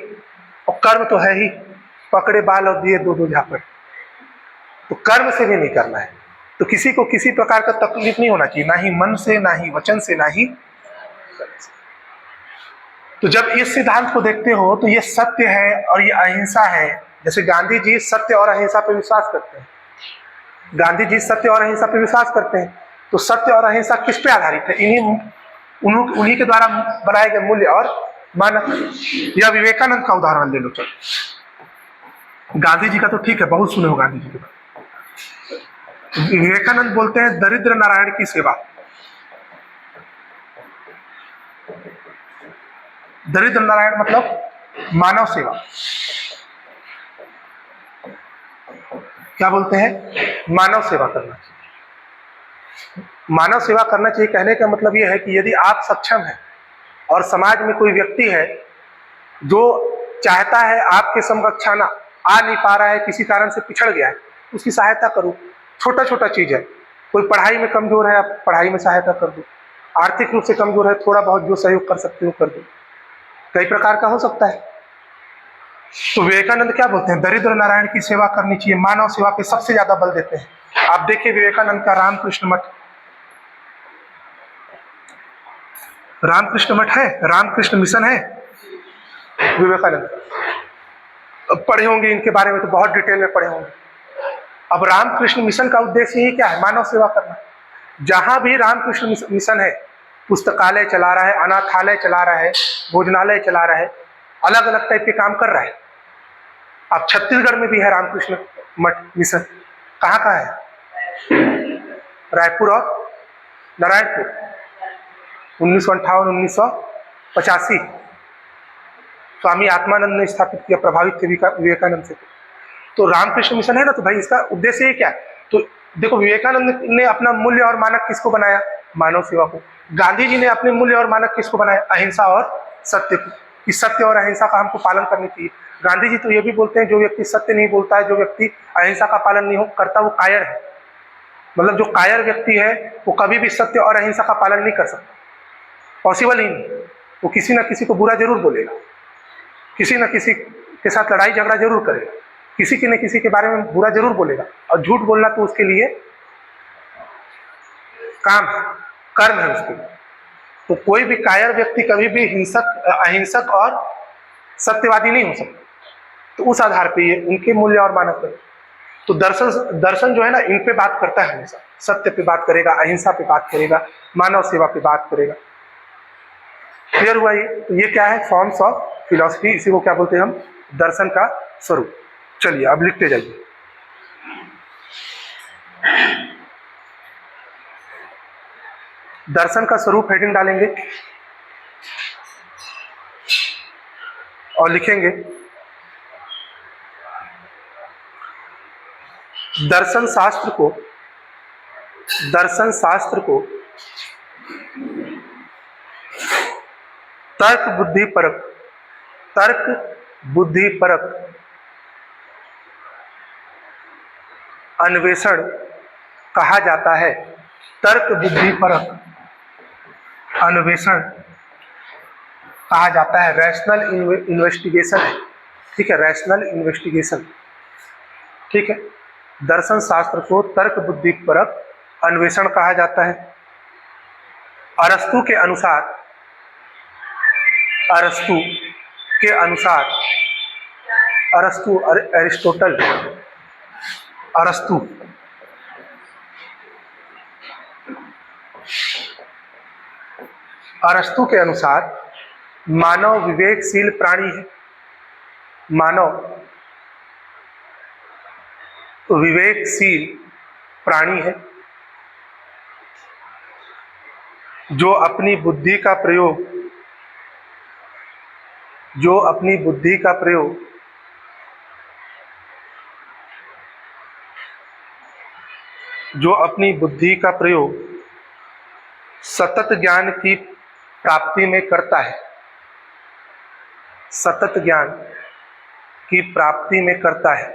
A: और कर्म तो है ही, पकड़े बाल और दिए दो दो झापड़। तो कर्म से भी नहीं करना है। तो किसी को किसी प्रकार का तकलीफ नहीं होना चाहिए, ना ही मन से, ना ही वचन से, ना ही कर्म से। तो जब इस सिद्धांत को देखते हो तो ये सत्य है और ये अहिंसा है। जैसे गांधी जी सत्य और अहिंसा पर विश्वास करते हैं, गांधी जी सत्य और अहिंसा पर विश्वास करते हैं। तो सत्य और अहिंसा किस पे आधारित है? उन्हीं के द्वारा बनाए गए मूल्य और मानक। या विवेकानंद का उदाहरण ले लो। चलो, गांधी जी का तो ठीक है, बहुत सुने हो गांधी जी के बारे। विवेकानंद बोलते हैं दरिद्र नारायण की सेवा। दरिद्र नारायण मतलब मानव सेवा। क्या बोलते हैं? मानव सेवा करना चाहिए। मानव सेवा करना चाहिए कहने का मतलब यह है कि यदि आप सक्षम हैं और समाज में कोई व्यक्ति है जो चाहता है आपके समकक्ष आना, आ नहीं पा रहा है, किसी कारण से पिछड़ गया है, उसकी सहायता करो। छोटा छोटा चीज है। कोई पढ़ाई में कमजोर है, आप पढ़ाई में सहायता कर दो। आर्थिक रूप से कमजोर है, थोड़ा बहुत जो सहयोग कर सकते हो कर दो। कई प्रकार का हो सकता है। तो विवेकानंद क्या बोलते हैं? दरिद्र नारायण की सेवा करनी चाहिए। मानव सेवा पे सबसे ज्यादा बल देते हैं। आप देखिए विवेकानंद का रामकृष्ण मठ, रामकृष्ण मठ है, रामकृष्ण मिशन है विवेकानंद। पढ़े होंगे इनके बारे में, तो बहुत डिटेल में पढ़े होंगे। अब रामकृष्ण मिशन का उद्देश्य ही क्या है? मानव सेवा करना। जहां भी रामकृष्ण मिशन है, पुस्तकालय चला रहा है, अनाथालय चला रहा है, भोजनालय चला रहा है, अलग अलग टाइप के काम कर रहा है। अब छत्तीसगढ़ में भी है रामकृष्ण मठ मिशन। कहाँ का है? रायपुर और नारायणपुर। 1958 1985 स्वामी आत्मानंद ने स्थापित किया, प्रभावित थे विवेकानंद से। तो रामकृष्ण मिशन है ना, तो भाई इसका उद्देश्य ये क्या है? तो देखो विवेकानंद ने अपना मूल्य और मानक किसको बनाया? मानव सेवा को। गांधी जी ने अपने मूल्य और मानक किसको बनाया? अहिंसा और सत्य को। कि सत्य और अहिंसा का हमको पालन करनी चाहिए। गांधी जी तो ये भी बोलते हैं जो व्यक्ति सत्य नहीं बोलता है, जो व्यक्ति अहिंसा का पालन नहीं करता, वो कायर है। मतलब जो कायर व्यक्ति है वो कभी भी सत्य और अहिंसा का पालन नहीं कर सकता, पॉसिबल ही नहीं। वो किसी ना किसी को बुरा जरूर बोलेगा, किसी न किसी के साथ लड़ाई झगड़ा जरूर करेगा, किसी न किसी के बारे में बुरा जरूर बोलेगा। और झूठ बोलना तो उसके लिए काम है, कर्म है उसके लिए। तो कोई भी कायर व्यक्ति कभी भी अहिंसक और सत्यवादी नहीं हो सकता। तो उस आधार पे ये उनके मूल्य और मानक है। तो दर्शन जो है ना, इन पे बात करता है हमेशा। सत्य पे बात करेगा, अहिंसा पे बात करेगा, मानव सेवा पे बात करेगा। क्लियर हुआ ये? तो ये क्या है? फॉर्म्स ऑफ फिलॉसफी, इसी को क्या बोलते हैं हम? दर्शन का स्वरूप। चलिए अब लिखते जाइए। दर्शन का स्वरूप हेडिंग डालेंगे और लिखेंगे दर्शन शास्त्र को तर्क बुद्धि परक अन्वेषण कहा जाता है। तर्क बुद्धि परक अन्वेषण कहा जाता है। रैशनल इन्वेस्टिगेशन है, ठीक है, रैशनल इन्वेस्टिगेशन, ठीक है। दर्शन शास्त्र को तर्क बुद्धि परक अन्वेषण कहा जाता है। अरस्तु के अनुसार अरस्तु के अनुसार मानव विवेकशील प्राणी है। मानव विवेकशील प्राणी है जो अपनी बुद्धि का प्रयोग सतत ज्ञान की प्राप्ति में करता है। सतत ज्ञान की प्राप्ति में करता है।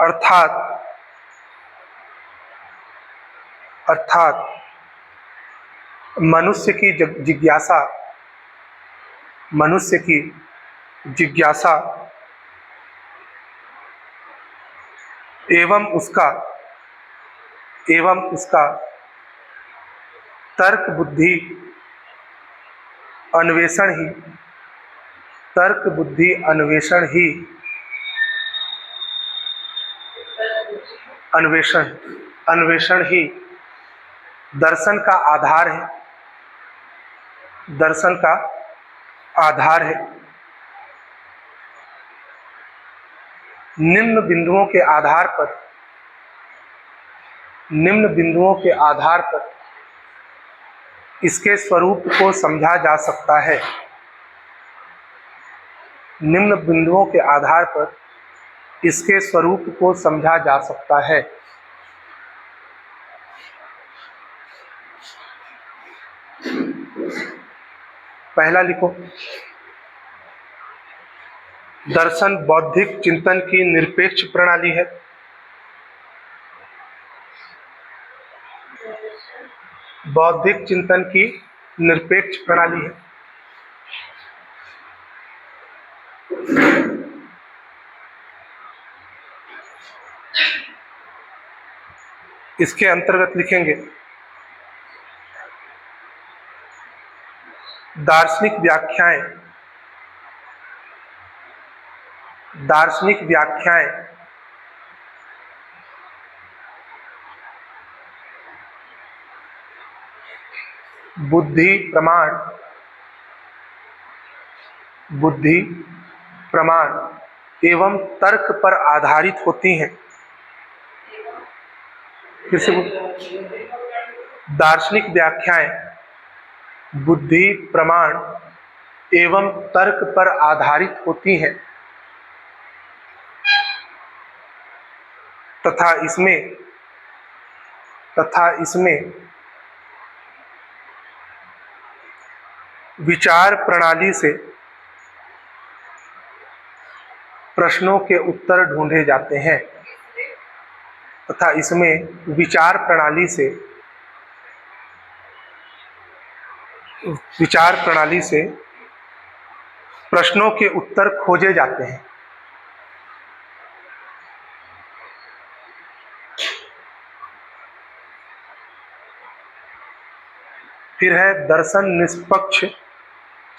A: अर्थात मनुष्य की जिज्ञासा एवं उसका तर्क बुद्धि अन्वेषण ही दर्शन का आधार है। निम्न बिंदुओं के आधार पर इसके स्वरूप को समझा जा सकता है। निम्न बिंदुओं के आधार पर इसके स्वरूप को समझा जा सकता है। पहला लिखो, दर्शन बौद्धिक चिंतन की निरपेक्ष प्रणाली है। बौद्धिक चिंतन की निरपेक्ष प्रणाली है। इसके अंतर्गत लिखेंगे दार्शनिक व्याख्याएं बुद्धि प्रमाण एवं तर्क पर आधारित होती हैं। फिर से दार्शनिक व्याख्याएं बुद्धि प्रमाण एवं तर्क पर आधारित होती हैं तथा इसमें विचार प्रणाली से प्रश्नों के उत्तर ढूंढे जाते हैं। विचार प्रणाली से प्रश्नों के उत्तर खोजे जाते हैं। फिर है दर्शन निष्पक्ष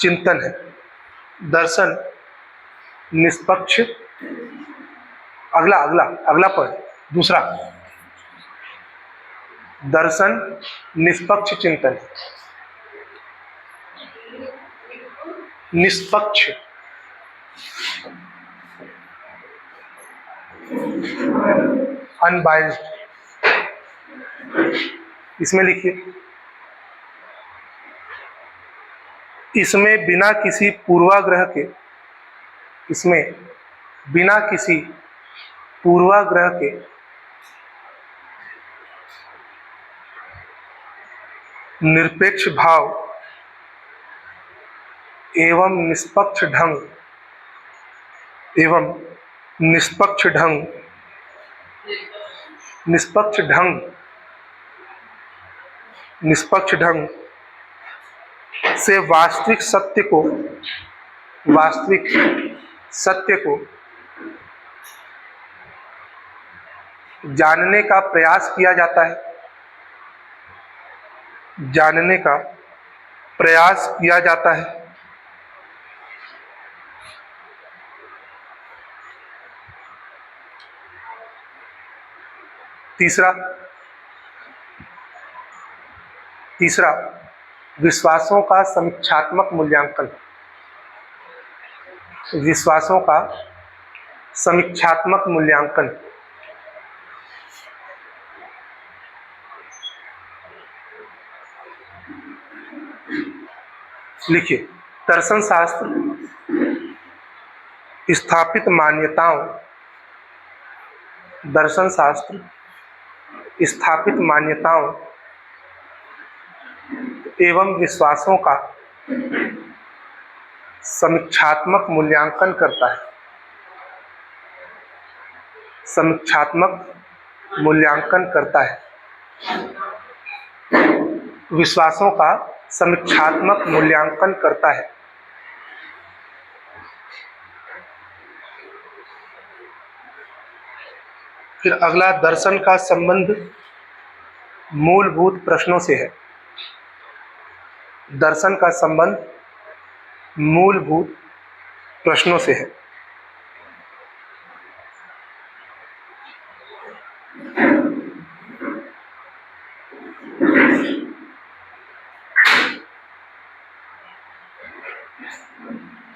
A: चिंतन है। दर्शन निष्पक्ष, अगला पद दूसरा, दर्शन निष्पक्ष चिंतन, निष्पक्ष, अनबाइज्ड। इसमें लिखिए, इसमें बिना किसी पूर्वाग्रह के, इसमें बिना किसी पूर्वाग्रह के निरपेक्ष भाव एवं निष्पक्ष ढंग, एवं निष्पक्ष ढंग, निष्पक्ष ढंग, निष्पक्ष ढंग से वास्तविक सत्य को, वास्तविक सत्य को जानने का प्रयास किया जाता है, जानने का प्रयास किया जाता है। तीसरा, तीसरा विश्वासों का समीक्षात्मक मूल्यांकन, विश्वासों का समीक्षात्मक मूल्यांकन। लिखिए, दर्शन शास्त्र स्थापित मान्यताओं, दर्शन शास्त्र स्थापित मान्यताओं एवं विश्वासों का समीक्षात्मक मूल्यांकन करता है, समीक्षात्मक मूल्यांकन करता है, विश्वासों का समीक्षात्मक मूल्यांकन करता है। फिर अगला, दर्शन का संबंध मूलभूत प्रश्नों से है, दर्शन का संबंध मूलभूत प्रश्नों से है।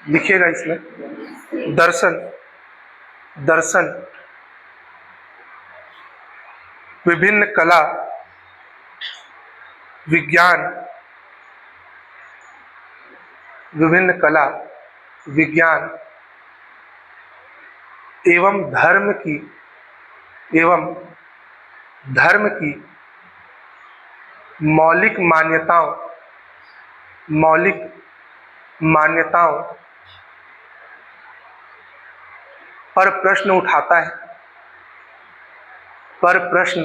A: लिखिएगा इसमें, दर्शन, दर्शन विभिन्न कला, विज्ञान, विभिन्न कला, विज्ञान एवं धर्म की, एवं धर्म की मौलिक मान्यताओं, मौलिक मान्यताओं पर प्रश्न उठाता है, पर प्रश्न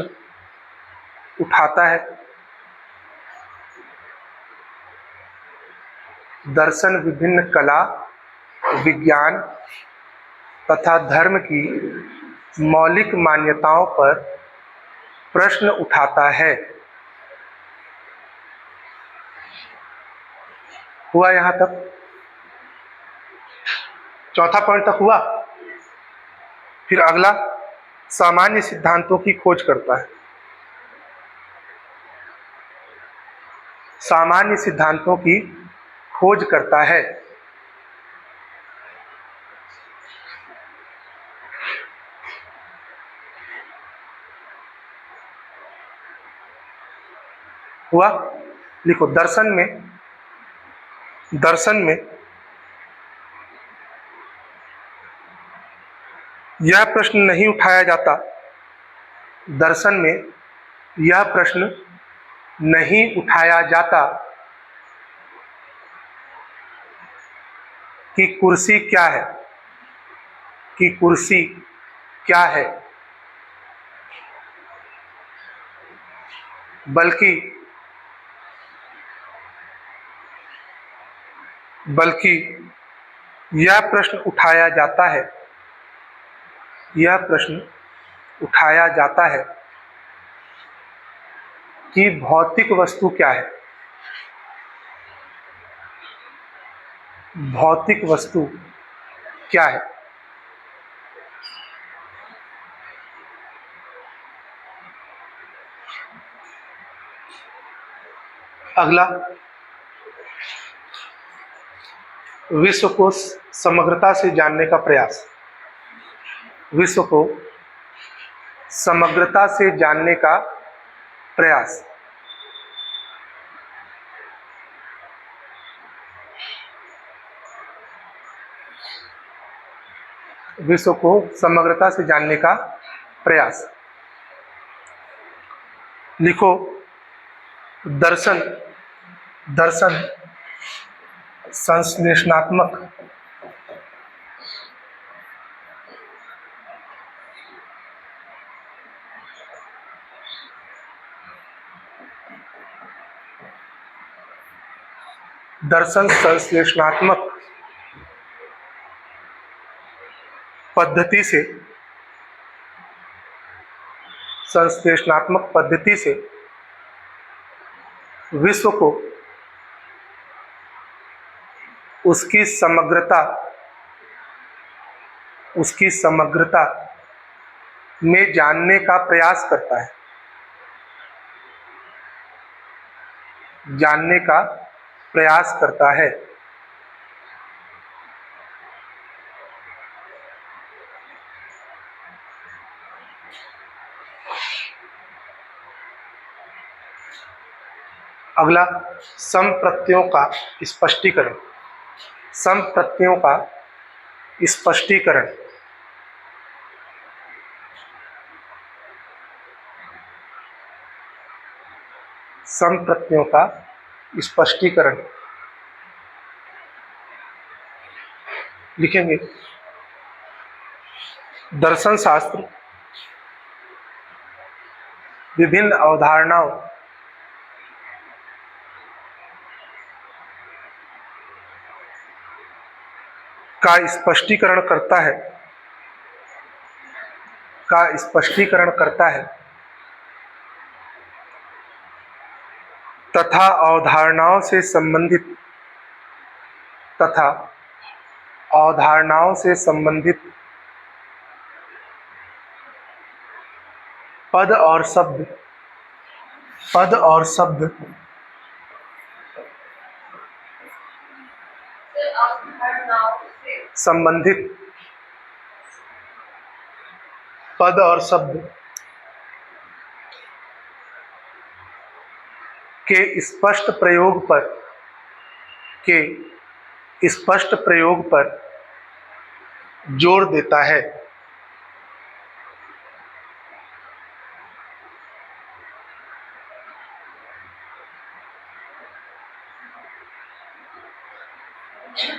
A: उठाता है। दर्शन विभिन्न कला, विज्ञान तथा धर्म की मौलिक मान्यताओं पर प्रश्न उठाता है। हुआ यहां तक? चौथा पॉइंट तक हुआ। फिर अगला, सामान्य सिद्धांतों की खोज करता है, सामान्य सिद्धांतों की खोज करता है। हुआ? लिखो, दर्शन में, दर्शन में यह प्रश्न नहीं उठाया जाता, दर्शन में यह प्रश्न नहीं उठाया जाता कि कुर्सी क्या है, कि कुर्सी क्या है, बल्कि यह प्रश्न उठाया जाता है, यह प्रश्न उठाया जाता है कि भौतिक वस्तु क्या है, भौतिक वस्तु क्या है। अगला, विश्व को समग्रता से जानने का प्रयास। विश्व को समग्रता से जानने का प्रयास। विश्व को समग्रता से जानने का प्रयास। लिखो, दर्शन दर्शन संश्लेषणात्मक दर्शन संश्लेषणात्मक पद्धति से विश्व को उसकी समग्रता में जानने का प्रयास करता है। जानने का प्रयास करता है। अगला, संप्रत्ययों का स्पष्टीकरण। संप्रत्ययों का स्पष्टीकरण। संप्रत्ययों का स्पष्टीकरण। लिखेंगे, दर्शन शास्त्र विभिन्न अवधारणाओं का स्पष्टीकरण करता है तथा अवधारणाओं से संबंधित पद और शब्द के स्पष्ट प्रयोग पर जोर देता है।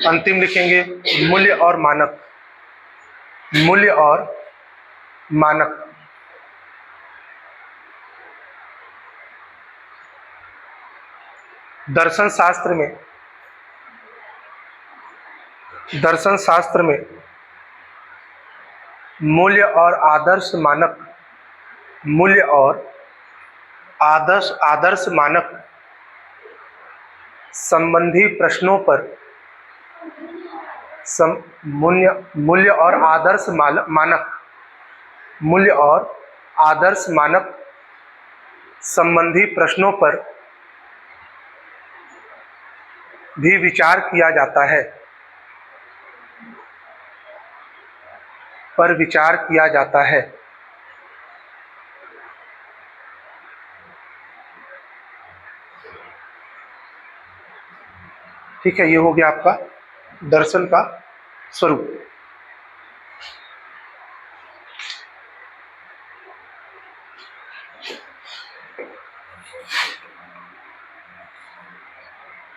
A: अंतिम लिखेंगे, मूल्य और मानक। मूल्य और मानक। दर्शन शास्त्र में मूल्य और आदर्श मानक संबंधी प्रश्नों पर मूल्य और आदर्श मानक संबंधी प्रश्नों पर भी विचार किया जाता है। ठीक है, ये हो गया आपका दर्शन का स्वरूप।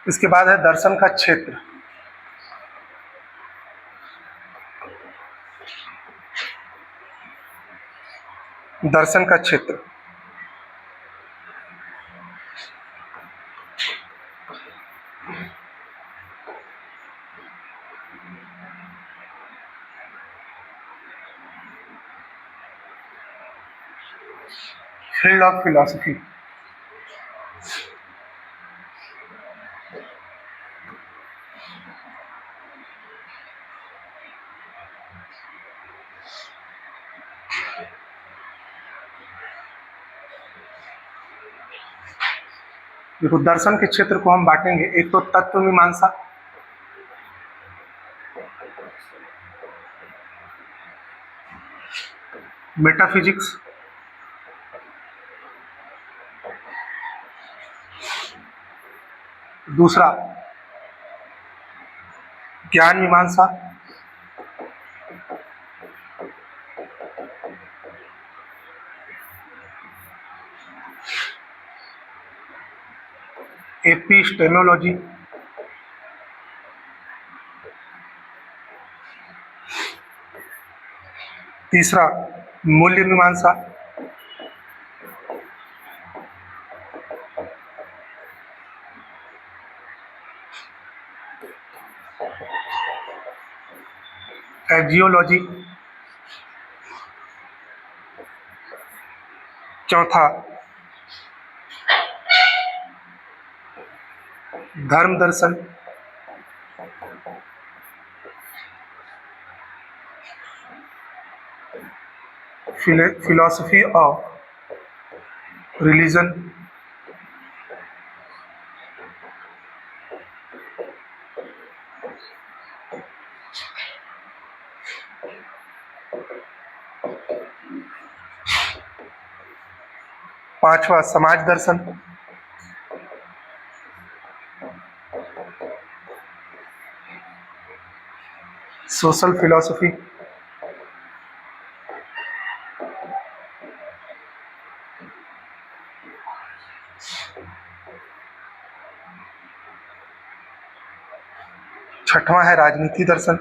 A: इसके बाद है दर्शन का क्षेत्र। दर्शन का क्षेत्र। Field of philosophy. देखो दर्शन के क्षेत्र को हम बांटेंगे, एक तो तत्व मीमांसा, मेटाफिजिक्स, दूसरा ज्ञान मीमांसा, एपिस्टेमोलॉजी, तीसरा मूल्य मीमांसा, एजियोलॉजी, चौथा धर्म दर्शन, फिलॉसफी ऑफ रिलीजन, पांचवा समाज दर्शन, सोशल फिलॉसफी, छठवां है राजनीति दर्शन,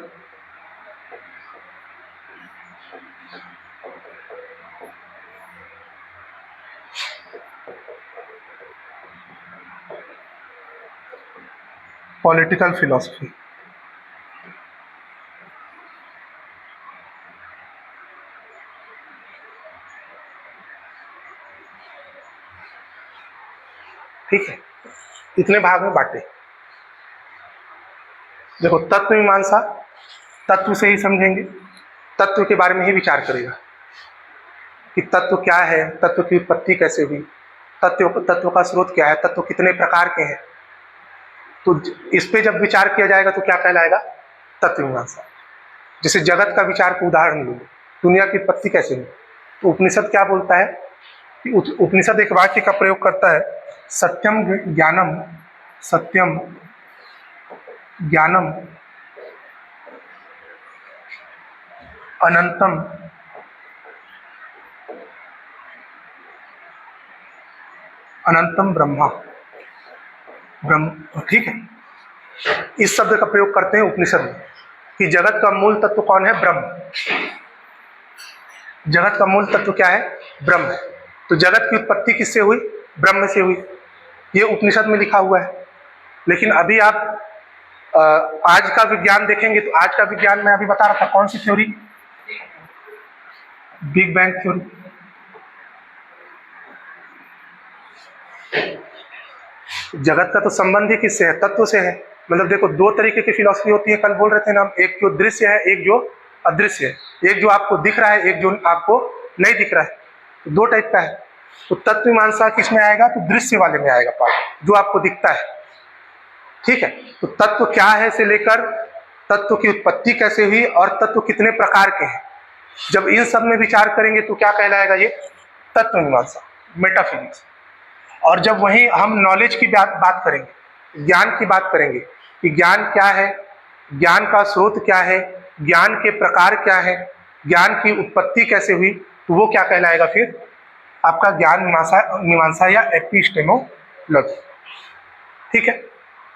A: पॉलिटिकल फिलॉसफी। ठीक है, इतने भाग में बांटे। देखो तत्व मीमांसा तत्व से ही समझेंगे, तत्व के बारे में ही विचार करेगा कि तत्व क्या है, तत्व की उत्पत्ति कैसे हुई, तत्व का स्रोत क्या है, तत्व कितने प्रकार के हैं। तो इस पे जब विचार किया जाएगा तो क्या कहलाएगा, तत्व मीमांसा। जैसे जगत का विचार को उदाहरण लो, दुनिया की उत्पत्ति कैसे हुई, तो उपनिषद क्या बोलता है कि उपनिषद एक वाक्य का प्रयोग करता है, सत्यम ज्ञानम, सत्यम ज्ञानम अनंतम अनंतम ब्रह्मा, ब्रह्म। ठीक है, इस शब्द का प्रयोग करते हैं उपनिषद में कि जगत का मूल तत्व कौन है, ब्रह्म। जगत का मूल तत्व क्या है, ब्रह्म है। तो जगत की उत्पत्ति किससे हुई, ब्रह्म से हुई, ये उपनिषद में लिखा हुआ है। लेकिन अभी आप आज का विज्ञान देखेंगे तो आज का विज्ञान में अभी बता रहा था, कौन सी थ्योरी, बिग बैंग थ्योरी। जगत का तो संबंध ही किससे है, तत्व से है। मतलब देखो दो तरीके की फिलॉसफी होती है, कल बोल रहे थे ना हम, एक जो दृश्य है, एक जो अदृश्य है। एक जो आपको दिख रहा है, एक जो आपको नहीं दिख रहा है, तो दो टाइप का है। तो तत्व मीमांसा किस में आएगा, तो दृश्य वाले में आएगा पार्ट, जो आपको दिखता है। ठीक है, तो तत्व क्या है से लेकर तत्व की उत्पत्ति कैसे हुई और तत्व कितने प्रकार के हैं, जब इन सब में विचार करेंगे तो क्या कहलाएगा, ये तत्व मीमांसा, मेटाफिजिक्स। और जब वहीं हम नॉलेज की बात करेंगे, ज्ञान की बात करेंगे कि ज्ञान क्या है, ज्ञान का स्रोत क्या है, ज्ञान के प्रकार क्या है, ज्ञान की उत्पत्ति कैसे हुई, तो वो क्या कहलाएगा फिर आपका ज्ञान मीमांसा या एपिस्टेमोलॉजी। ठीक है,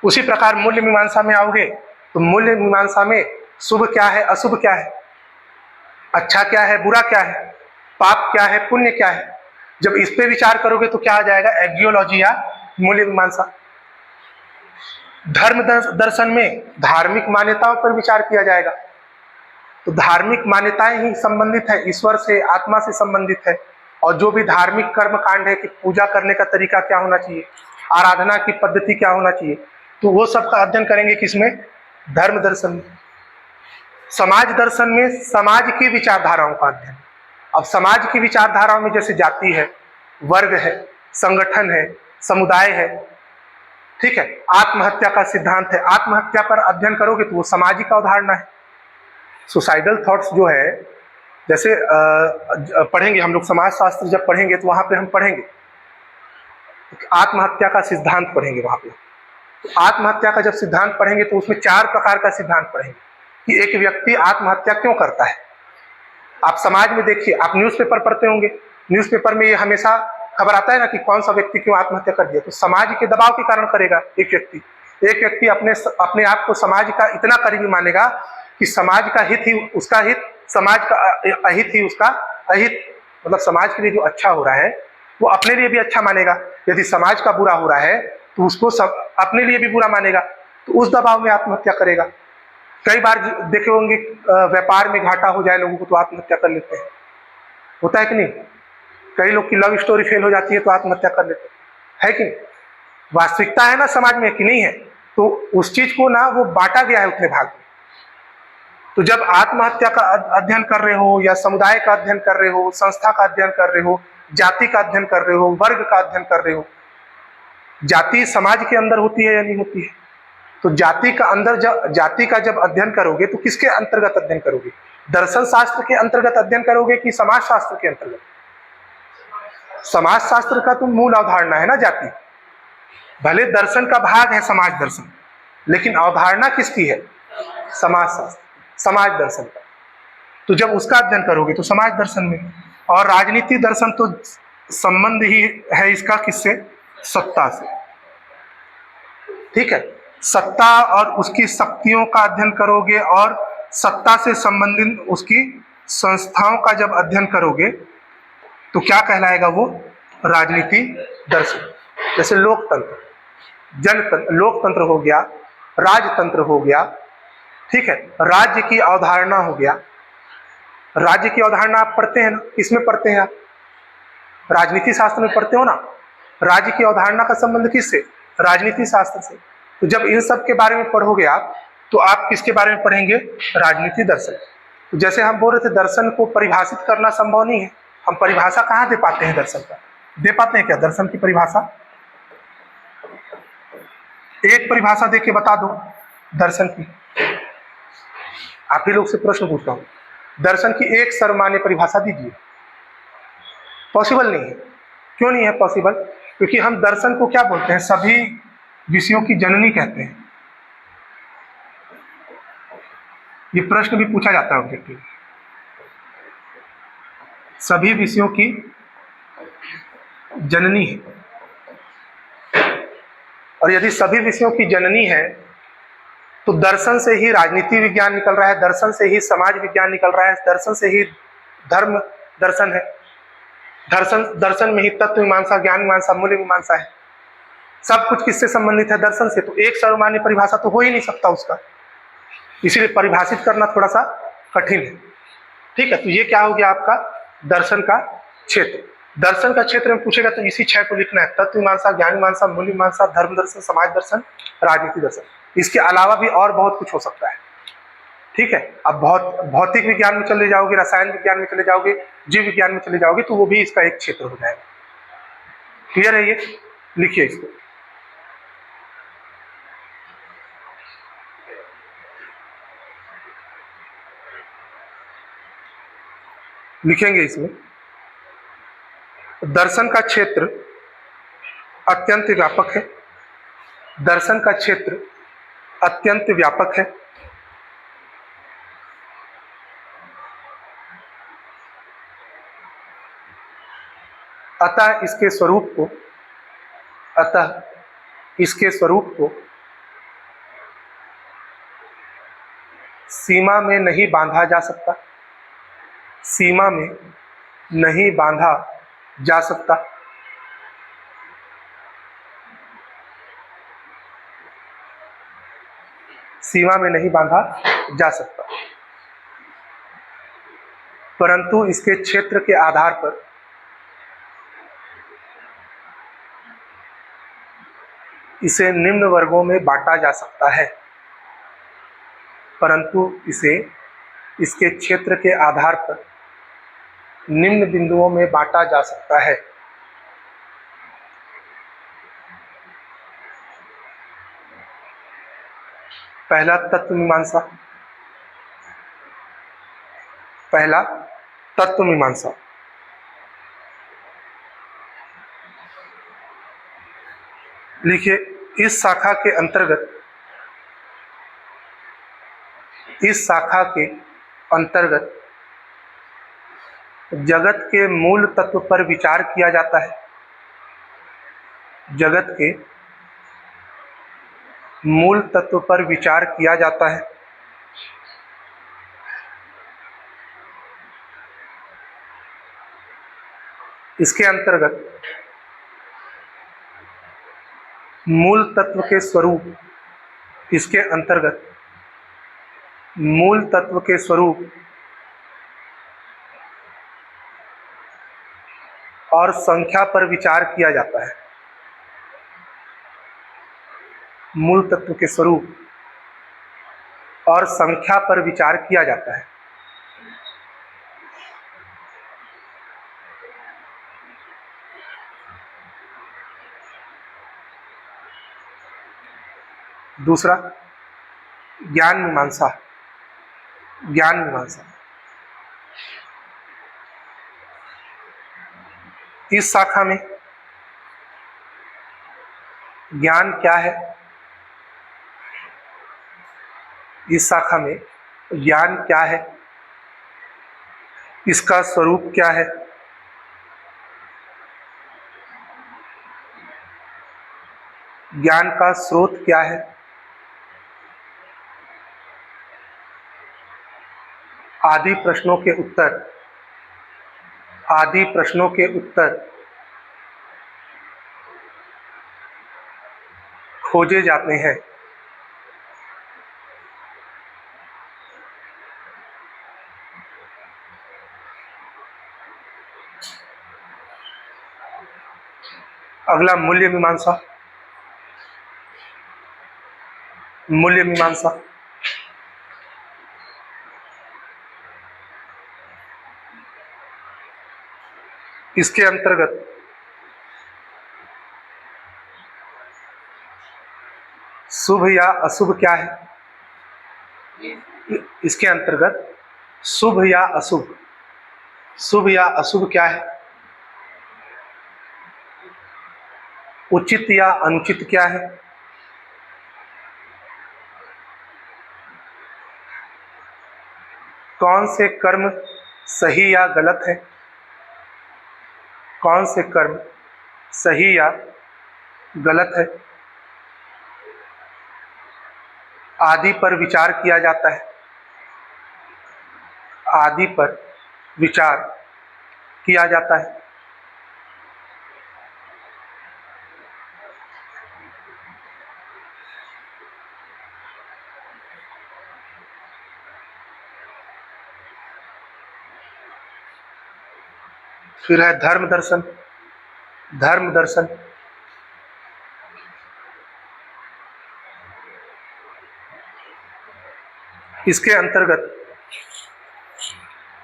A: उसी प्रकार मूल्य मीमांसा में आओगे तो मूल्य मीमांसा में शुभ क्या है, अशुभ क्या है, अच्छा क्या है, बुरा क्या है, पाप क्या है, पुण्य क्या है। जब इस पे विचार करोगे तो क्या आ जाएगा, एजियोलॉजी या मूल्य मीमांसा। धर्म दर्शन में धार्मिक मान्यताओं पर विचार किया जाएगा। तो धार्मिक मान्यताएं ही संबंधित है, ईश्वर से, आत्मा से संबंधित है। और जो भी धार्मिक कर्म कांड है कि पूजा करने का तरीका क्या होना चाहिए, आराधना की पद्धति क्या होना चाहिए, तो वो सब का अध्ययन करेंगे किसमें, धर्म दर्शन में। समाज दर्शन में समाज की विचारधाराओं का अध्ययन। अब समाज की विचारधाराओं में जैसे जाति है, वर्ग है, संगठन है, समुदाय है, ठीक है, आत्महत्या का सिद्धांत है। आत्महत्या पर अध्ययन करोगे तो वो सामाजिक अवधारणा है। सुसाइडल थॉट्स जो है, जैसे पढ़ेंगे हम लोग समाज शास्त्र, जब पढ़ेंगे तो वहां पे हम पढ़ेंगे आत्महत्या का सिद्धांत पढ़ेंगे वहां पे। तो आत्महत्या का जब सिद्धांत पढ़ेंगे तो उसमें 4 प्रकार का सिद्धांत पढ़ेंगे कि एक व्यक्ति आत्महत्या क्यों करता है। आप समाज में देखिए, आप न्यूज़पेपर पढ़ते होंगे, न्यूज़पेपर में ये हमेशा खबर आता है ना कि कौन सा व्यक्ति क्यों आत्महत्या कर दिया। तो समाज के दबाव के कारण करेगा एक व्यक्ति अपने आप को समाज का इतना करीबी मानेगा कि समाज का हित ही उसका हित, समाज का अहित ही उसका अहित। मतलब समाज के लिए जो अच्छा हो रहा है वो अपने लिए भी अच्छा मानेगा, यदि समाज का बुरा हो रहा है तो उसको अपने लिए भी बुरा मानेगा, तो उस दबाव में आत्महत्या करेगा। कई बार देखे होंगे व्यापार में घाटा हो जाए लोगों को तो आत्महत्या कर लेते हैं, होता है कि नहीं। कई लोग की लव स्टोरी फेल हो जाती है तो आत्महत्या कर लेते हैं, है कि नहीं। वास्तविकता है ना समाज में कि नहीं है। तो उस चीज को ना वो बांटा गया है उतने भाग में। तो जब आत्महत्या का अध्ययन कर रहे हो या समुदाय का अध्ययन कर रहे हो, संस्था का अध्ययन कर रहे हो, जाति का अध्ययन कर रहे हो, वर्ग का अध्ययन कर रहे हो, जाति समाज के अंदर होती है या नहीं होती है। तो जाति का जब अध्ययन करोगे तो किसके अंतर्गत अध्ययन करोगे, दर्शन शास्त्र के अंतर्गत अध्ययन करोगे कि समाज शास्त्र के अंतर्गत। समाज शास्त्र का तो मूल अवधारणा है ना जाति, भले दर्शन का भाग है समाज दर्शन, लेकिन अवधारणा किसकी है, समाज शास्त्र, समाज दर्शन का। तो जब उसका अध्ययन करोगे तो समाज दर्शन में। और राजनीति दर्शन तो संबंध ही है इसका किससे, सत्ता से, ठीक है। सत्ता और उसकी शक्तियों का अध्ययन करोगे और सत्ता से संबंधित उसकी संस्थाओं का जब अध्ययन करोगे तो क्या कहलाएगा वो, राजनीति दर्शन। जैसे लोकतंत्र, जनतंत्र, लोकतंत्र हो गया, राजतंत्र हो गया, ठीक है। राज्य की अवधारणा हो गया, राज्य की अवधारणा आप पढ़ते हैं ना, किसमें पढ़ते हैं आप, राजनीति शास्त्र में पढ़ते हो ना। राज्य की अवधारणा का संबंध किससे, राजनीति शास्त्र से। तो जब इन सब के बारे में पढ़ोगे आप तो आप किसके बारे में पढ़ेंगे, राजनीति दर्शन। तो जैसे हम बोल रहे थे दर्शन को परिभाषित करना संभव नहीं है, हम परिभाषा कहाँ दे पाते हैं, दर्शन का दे पाते हैं क्या, दर्शन की परिभाषा एक परिभाषा दे के बता दो दर्शन की। आप ही लोग से प्रश्न पूछता हूं, दर्शन की एक सर्वमान्य परिभाषा दीजिए। पॉसिबल नहीं है। क्यों नहीं है पॉसिबल, क्योंकि हम दर्शन को क्या बोलते हैं, सभी विषयों की जननी कहते हैं। ये प्रश्न भी पूछा जाता है ऑब्जेक्टिव, सभी विषयों की जननी है। और यदि सभी विषयों की जननी है तो दर्शन से ही राजनीति विज्ञान निकल रहा है, दर्शन से ही समाज विज्ञान निकल रहा है, दर्शन से ही धर्म दर्शन है, दर्शन में ही तत्व मीमांसा, ज्ञान मीमांसा, मूल्य मीमांसा है। सब कुछ किससे संबंधित है, दर्शन से। तो एक सर्वमान्य परिभाषा तो हो ही नहीं सकता उसका, इसीलिए परिभाषित करना थोड़ा सा कठिन है, ठीक है। तो ये क्या हो गया आपका दर्शन का क्षेत्र। दर्शन का क्षेत्र में पूछेगा तो इसी 6 को लिखना है, तत्व मीमांसा, ज्ञान मीमांसा, मूल्य मीमांसा, धर्म दर्शन, समाज दर्शन, राजनीति दर्शन। इसके अलावा भी और बहुत कुछ हो सकता है, ठीक है। अब भौतिक विज्ञान में चले जाओगे, रसायन विज्ञान में चले जाओगे, जीव विज्ञान में चले जाओगे तो वो भी इसका एक क्षेत्र हो जाएगा। क्लियर है ये, लिखिए इसको। लिखेंगे इसमें, दर्शन का क्षेत्र अत्यंत व्यापक है, दर्शन का क्षेत्र अत्यंत व्यापक है। अतः इसके स्वरूप को सीमा में नहीं बांधा जा सकता, सीमा में नहीं बांधा जा सकता। सीमा में नहीं बांधा जा सकता, परंतु इसके क्षेत्र के आधार पर इसे निम्न वर्गों में बांटा जा सकता है, परंतु इसे इसके क्षेत्र के आधार पर निम्न बिंदुओं में बांटा जा सकता है। पहला तत्व मीमांसा, पहला तत्व मीमांसा। लिखिए, इस शाखा के अंतर्गत, इस शाखा के अंतर्गत जगत के मूल तत्व पर विचार किया जाता है। जगत के मूल तत्व पर विचार किया जाता है। इसके अंतर्गत मूल तत्व के स्वरूप, इसके अंतर्गत मूल तत्व के स्वरूप और संख्या पर विचार किया जाता है। मूल तत्व के स्वरूप और संख्या पर विचार किया जाता है। दूसरा, ज्ञान मीमांसा। ज्ञान मीमांसा, इस शाखा में ज्ञान क्या है, इस शाखा में ज्ञान क्या है, इसका स्वरूप क्या है, ज्ञान का स्रोत क्या है, आदि प्रश्नों के उत्तर, आदि प्रश्नों के उत्तर खोजे जाते हैं। अगला, मूल्य मीमांसा। मूल्य मीमांसा, इसके अंतर्गत शुभ या अशुभ क्या है, इसके अंतर्गत शुभ या अशुभ, शुभ या अशुभ क्या है, उचित या अनुचित क्या है, कौन से कर्म सही या गलत है, कौन से कर्म सही या गलत है, आदि पर विचार किया जाता है। आदि पर विचार किया जाता है। फिर है धर्म दर्शन। धर्म दर्शन, इसके अंतर्गत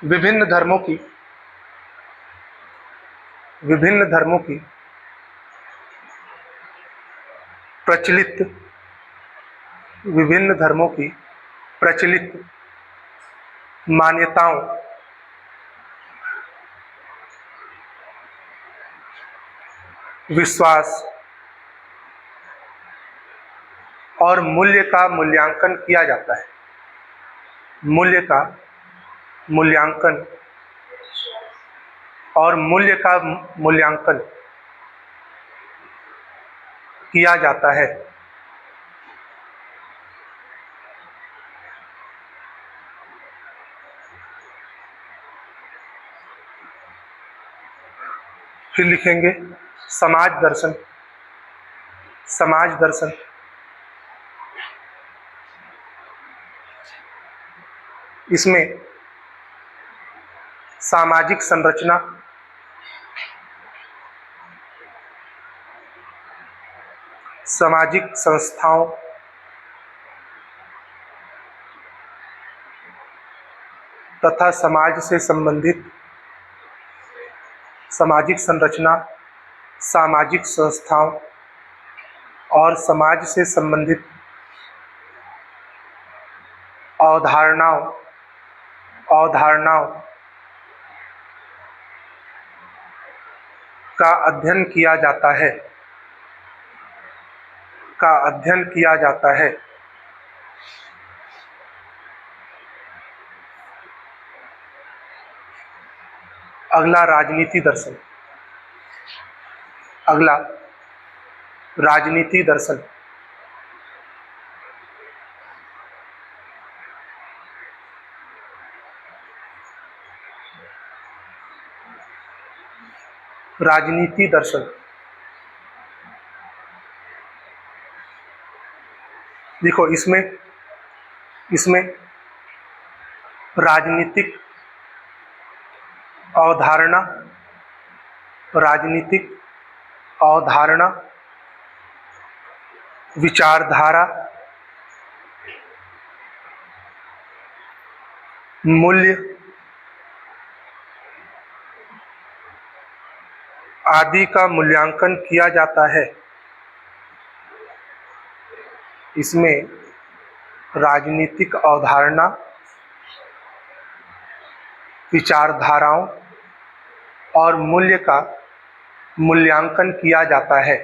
A: विभिन्न धर्मों की, विभिन्न धर्मों की प्रचलित, विभिन्न धर्मों की प्रचलित मान्यताओं, विश्वास और मूल्य का मूल्यांकन किया जाता है। मूल्य का मूल्यांकन और मूल्य का मूल्यांकन किया जाता है। फिर लिखेंगे समाज दर्शन। समाज दर्शन, इसमें सामाजिक संरचना, सामाजिक संस्थाओं, तथा समाज से संबंधित सामाजिक संरचना, सामाजिक संस्थाओं और समाज से संबंधित अवधारणाओं अवधारणाओं का अध्ययन किया जाता है, का अध्ययन किया जाता है। अगला राजनीति दर्शन। अगला राजनीति दर्शन। राजनीति दर्शन। देखो इसमें राजनीतिक अवधारणा, राजनीतिक अवधारणा, विचारधारा, मूल्य आदि का मूल्यांकन किया जाता है। इसमें राजनीतिक अवधारणा, विचारधाराओं और मूल्य का मूल्यांकन किया जाता है।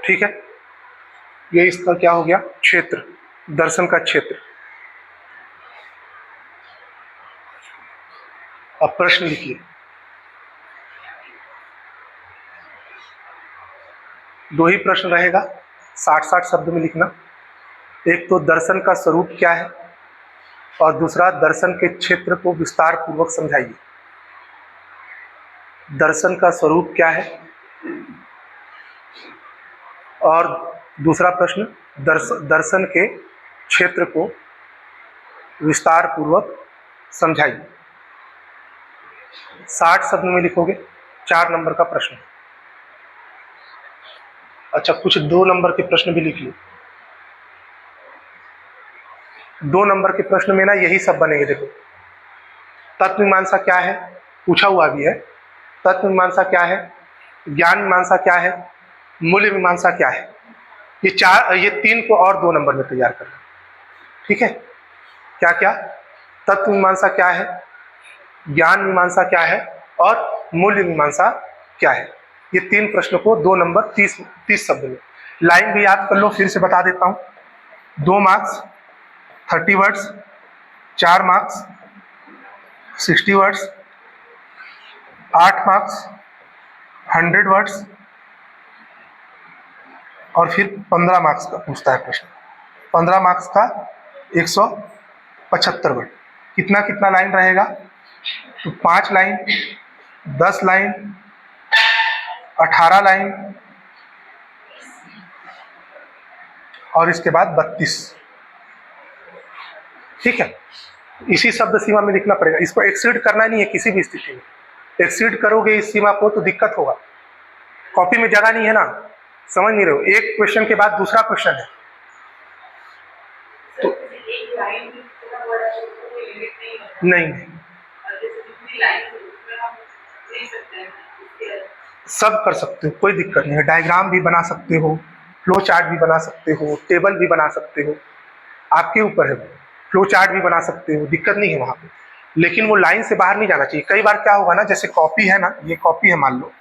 A: ठीक है, ये इसका क्या हो गया? क्षेत्र, दर्शन का क्षेत्र। अब प्रश्न लिखिए। 2 ही प्रश्न रहेगा, 60-60 शब्द में लिखना। एक तो दर्शन का स्वरूप क्या है और दूसरा दर्शन के क्षेत्र को विस्तार पूर्वक समझाइए। दर्शन का स्वरूप क्या है और दूसरा प्रश्न दर्शन के क्षेत्र को विस्तार पूर्वक समझाइए। 60 शब्द में लिखोगे, 4 नंबर का प्रश्न। अच्छा, कुछ 2 नंबर के प्रश्न भी लिख लो। 2 नंबर के प्रश्न में ना यही सब बनेंगे। देखो, तत्व मीमांसा क्या है, पूछा हुआ भी है। तत्व मीमांसा क्या है, ज्ञान मीमांसा क्या है, मूल्य मीमांसा क्या है। ये 3 को और 2 नंबर में तैयार करना। ठीक है, क्या क्या? तत्व मीमांसा क्या है, ज्ञान मीमांसा क्या है और मूल्य मीमांसा क्या है। ये 3 प्रश्न को 2 नंबर 30 शब्द में। लाइन भी याद कर लो, फिर से बता देता हूं। 2 marks 30 words, 4 marks 60 words, 8 marks 100 words और फिर 15 मार्क्स का पूछता है प्रश्न। 15 मार्क्स का 175 वर्ड। कितना कितना लाइन रहेगा? तो 5 लाइन, 10 लाइन, 18 लाइन और इसके बाद 32। ठीक है, इसी शब्द सीमा में लिखना पड़ेगा। इसको एक्सीड करना नहीं है किसी भी स्थिति में। एक्सीड करोगे इस सीमा को तो दिक्कत होगा। कॉपी में जगह नहीं है ना, समझ नहीं रहे हो। एक क्वेश्चन के बाद दूसरा क्वेश्चन है तो नहीं, सब कर सकते हो, कोई दिक्कत नहीं है। डायग्राम भी बना सकते हो, फ्लो चार्ट भी बना सकते हो, टेबल भी बना सकते हो, आपके ऊपर है। फ्लो चार्ट भी बना सकते हो, दिक्कत नहीं है वहां पे। लेकिन वो लाइन से बाहर नहीं जाना चाहिए। कई बार क्या होगा ना, जैसे कॉपी है ना, ये कॉपी है मान लो,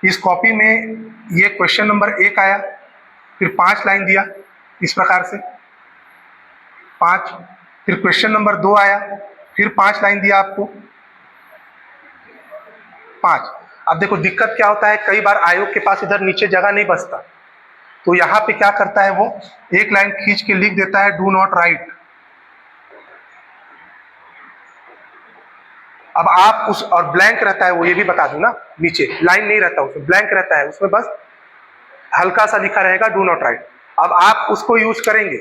A: इस कॉपी में ये क्वेश्चन नंबर 1 आया, फिर 5 लाइन दिया इस प्रकार से 5, फिर क्वेश्चन नंबर 2 आया, फिर 5 लाइन दिया आपको 5। अब देखो दिक्कत क्या होता है, कई बार आयोग के पास इधर नीचे जगह नहीं बचता, तो यहाँ पे क्या करता है, वो एक लाइन खींच के लिख देता है डू नॉट राइट। अब आप उस, और ब्लैंक रहता है वो, ये भी बता दूं ना, नीचे लाइन नहीं रहता, उसमें ब्लैंक रहता है, उसमें बस हल्का सा लिखा रहेगा डू नॉट राइट। अब आप उसको यूज करेंगे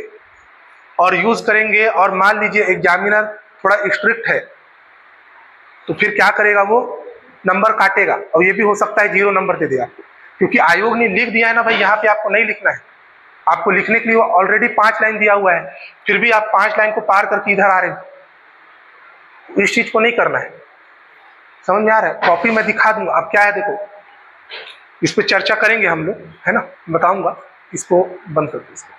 A: और मान लीजिए एग्जामिनर थोड़ा स्ट्रिक्ट है, तो फिर क्या करेगा, वो नंबर काटेगा और ये भी हो सकता है 0 नंबर दे दे आपको, क्योंकि आयोग ने लिख दिया है ना भाई यहाँ पे आपको नहीं लिखना है। आपको लिखने के लिए ऑलरेडी 5 लाइन दिया हुआ है, फिर भी आप 5 लाइन को पार करके इधर आ रहे हैं। इस चीज को नहीं करना है। समझ में आ रहा है? कॉपी मैं दिखा दूंगा। अब क्या है देखो, इस पर चर्चा करेंगे हम लोग, है ना, बताऊंगा। इसको बंद कर दो इसको।